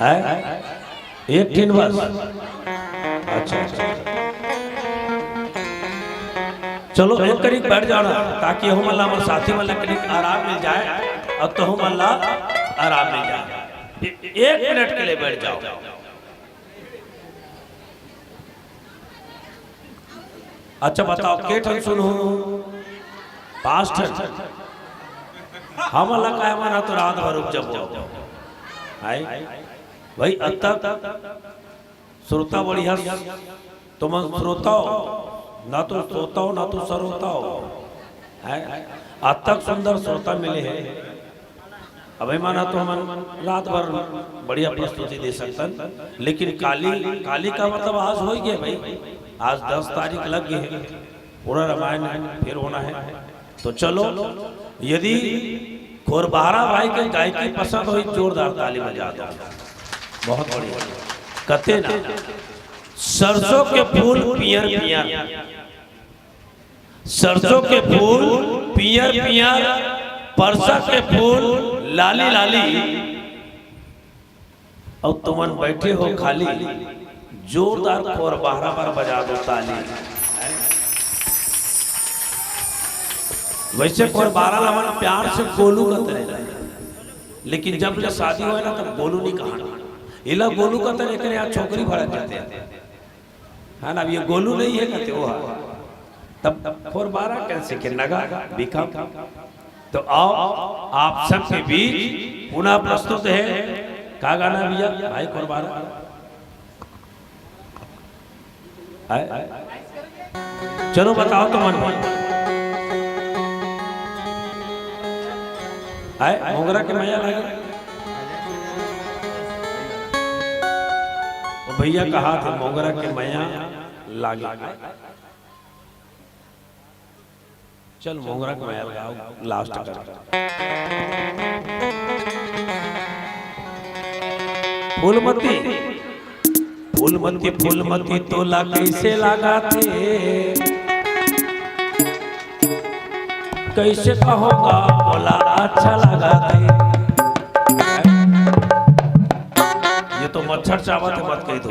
है एक दिन बस। अच्छा अच्छा चलो एक करीब बैठ जाना ताकि हम अल्लाह हमारे साथी वाला करीब आराम मिल जाए और तो हम अल्लाह आराम मिल जाए। एक मिनट के लिए बैठ जाओ। अच्छा बताओ के ठन सुनो पास्ट हम अल्लाह का माना तो रात भर रुक जब आई भाई अब तक श्रोता बढ़िया तुम श्रोता हो ना तो सोता हो ना तो सरोता हो आज तक सुंदर श्रोता मिले हैं। अभी माना तो हम रात भर बढ़िया प्रस्तुति दे सकते लेकिन काली का मतलब आज हो गया भाई। आज 10 तारीख लग गई है पूरा रामायण फिर होना है। तो चलो यदि खोरबारा भाई के गायकी पसंद हो जोरदार ताली बजा दो। बहुत बढ़िया कते ना सरसों के फूल पियर पियर सरसों के फूल पियर पियर परसा के फूल लाली लाली और तुमन बैठे हो खाली जोरदार खोरबारा पर बजा दो ताली। वैसे खोरबारा लमन प्यार से गोलू कहते हैं लेकिन जब ले शादी हुआ ना तब गोलू नहीं कहा इला गोलू कहते लेकिन यहाँ छोकरी भड़क जाते हैं है ना। अब ये गोलू नहीं है कहते वो तब खोरबारा कैसे के नगा बिका। तो आओ आप सबके बीच पुनः प्रस्तुत है का गाना भैया भाई खोरबारा चलो बताओ तो मन में आए मोगरा के मैया लगे भैया कहा था मोगरा के मैया लागे। चल मोगरा के मैया लगाओ लास्ट कर। फूलमती फूलमती फूलमती तोला कैसे लगाते कैसे कहोगा बोला अच्छा लगाते। ये तो मच्छर चावत है मत कही दो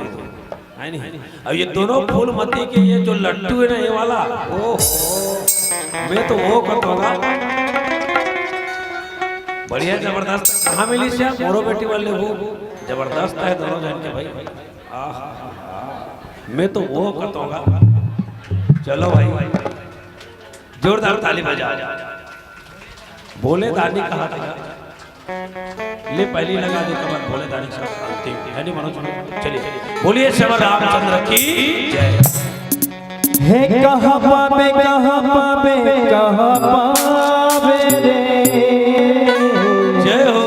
है नहीं। अब ये दोनों फूलमती के ये जो लड्डू है ना ये वाला ओ मैं तो वो कटोगा बढ़िया जबरदस्त कहाँ मिली से मोरो बेटी वाले वो जबरदस्त है दोनों जन के भाई। मैं तो वो कटोगा। चलो भाई जोरदार ताली बजा। बोले दानी कहा था ले पहली लगा दे कमर बोले दानी सब है नहीं मनोज। चलिए बोलिए श्री रामचंद्र की जय। हे कहाँ पावे रे जय हो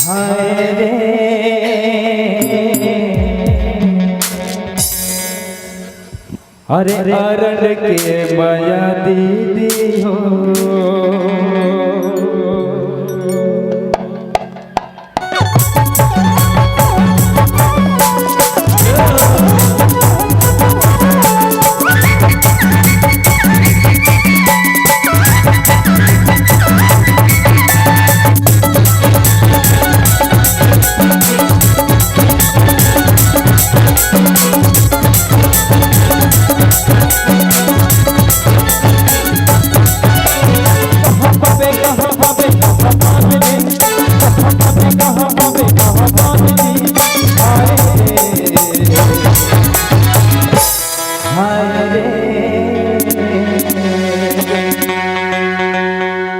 हाय रे अरे अरण के माया दीदी हो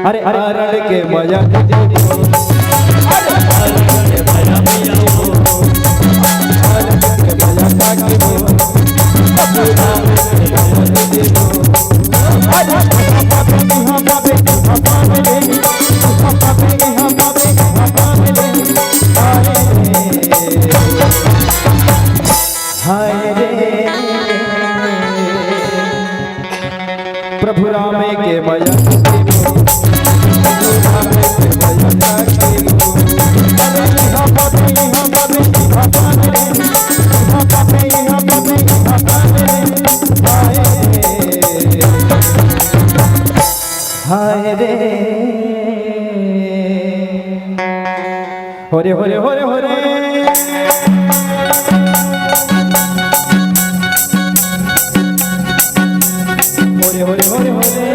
अरे अरण के मजा देखो, अरे अरण के मजा देखो, अरण के मजा देखो, अरण के मजा देखो, अरे हम बाबे हाय रे प्रभु राम के मजा देखो, प्रभु राम के मजा देखो, अरे हम बाबे हाय रे होरे होरे होरे होरे होरे होरे होरे होरे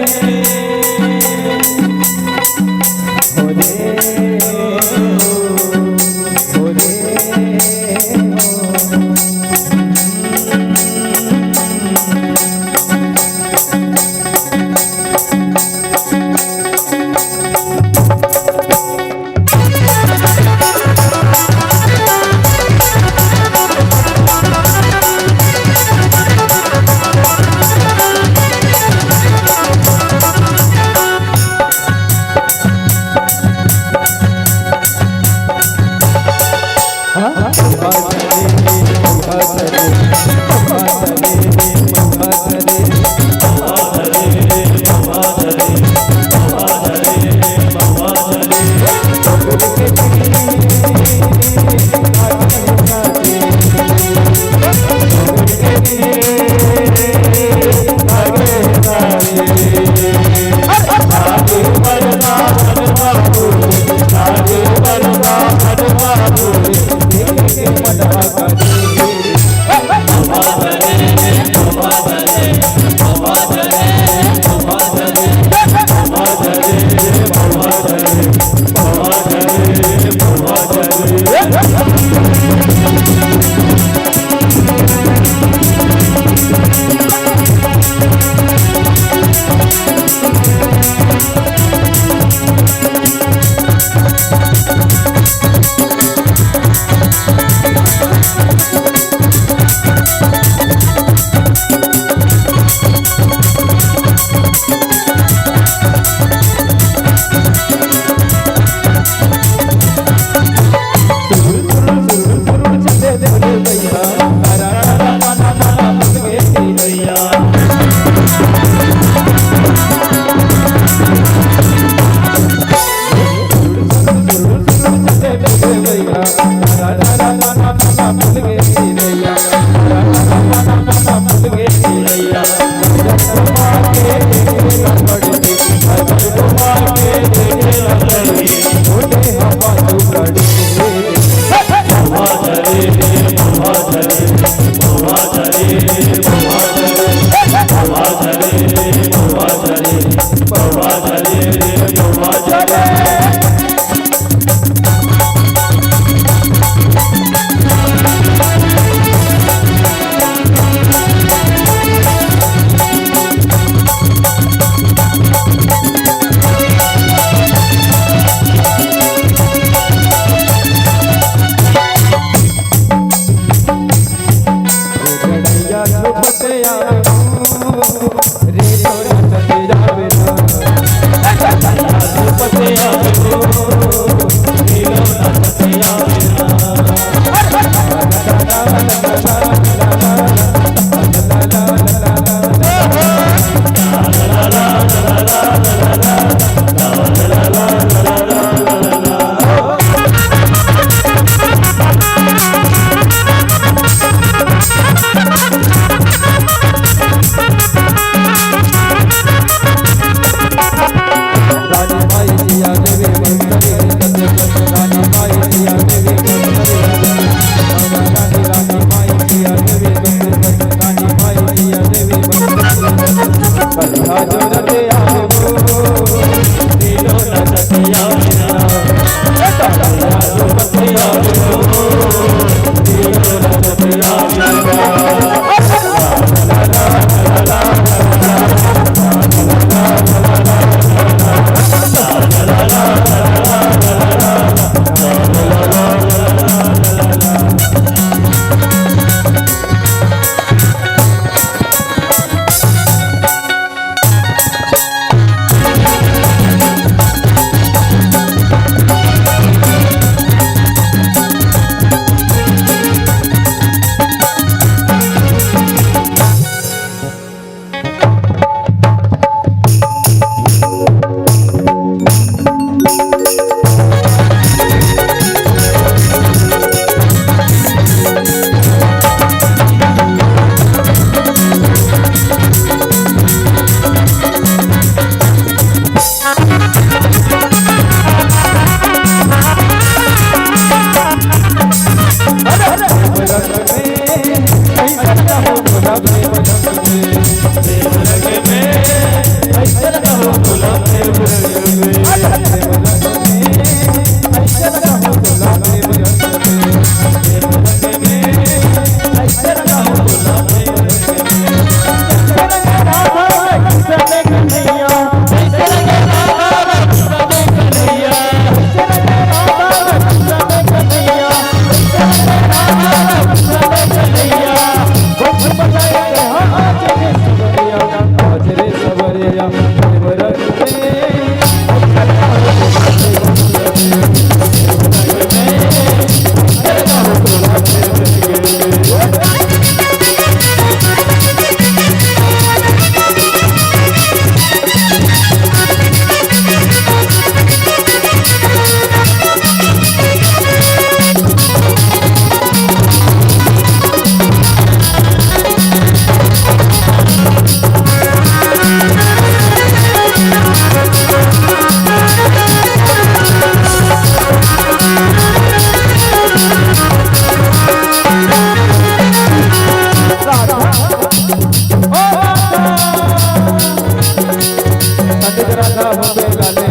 होवे लाले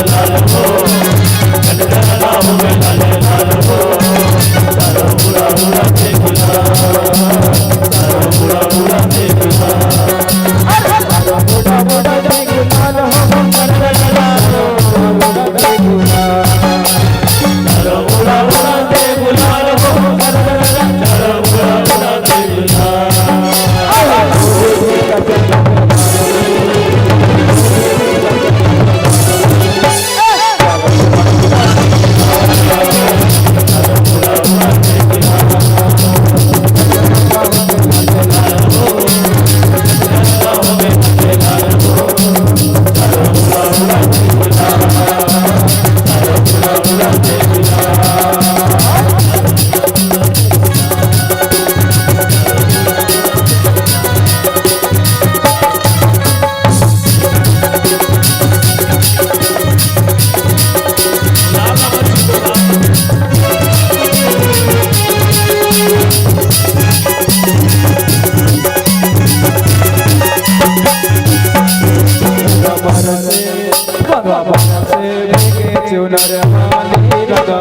लाल हो गजराटा होवे लाले लाल हो बुढ़ा बुढ़ा के गुलाल बुढ़ा बुढ़ा के गजराटा होवे लाले लाल हो गजराटा होवे लाले लाल हो बुढ़ा बुढ़ा के गुलाल बुढ़ा बुढ़ा के गुलाल बुढ़ा बुढ़ा के गुलाल हो गजराटा हो बुढ़ा के गुलाल बुढ़ा बुढ़ा के गुलाल हो गजराटा बुढ़ा बुढ़ा के गुलाल चुनर माली लगा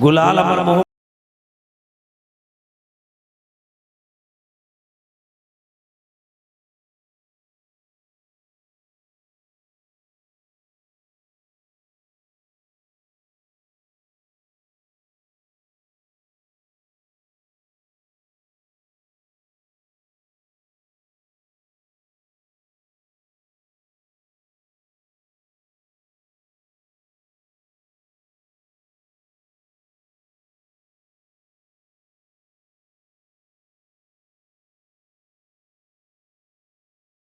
गुलाल अमर मोह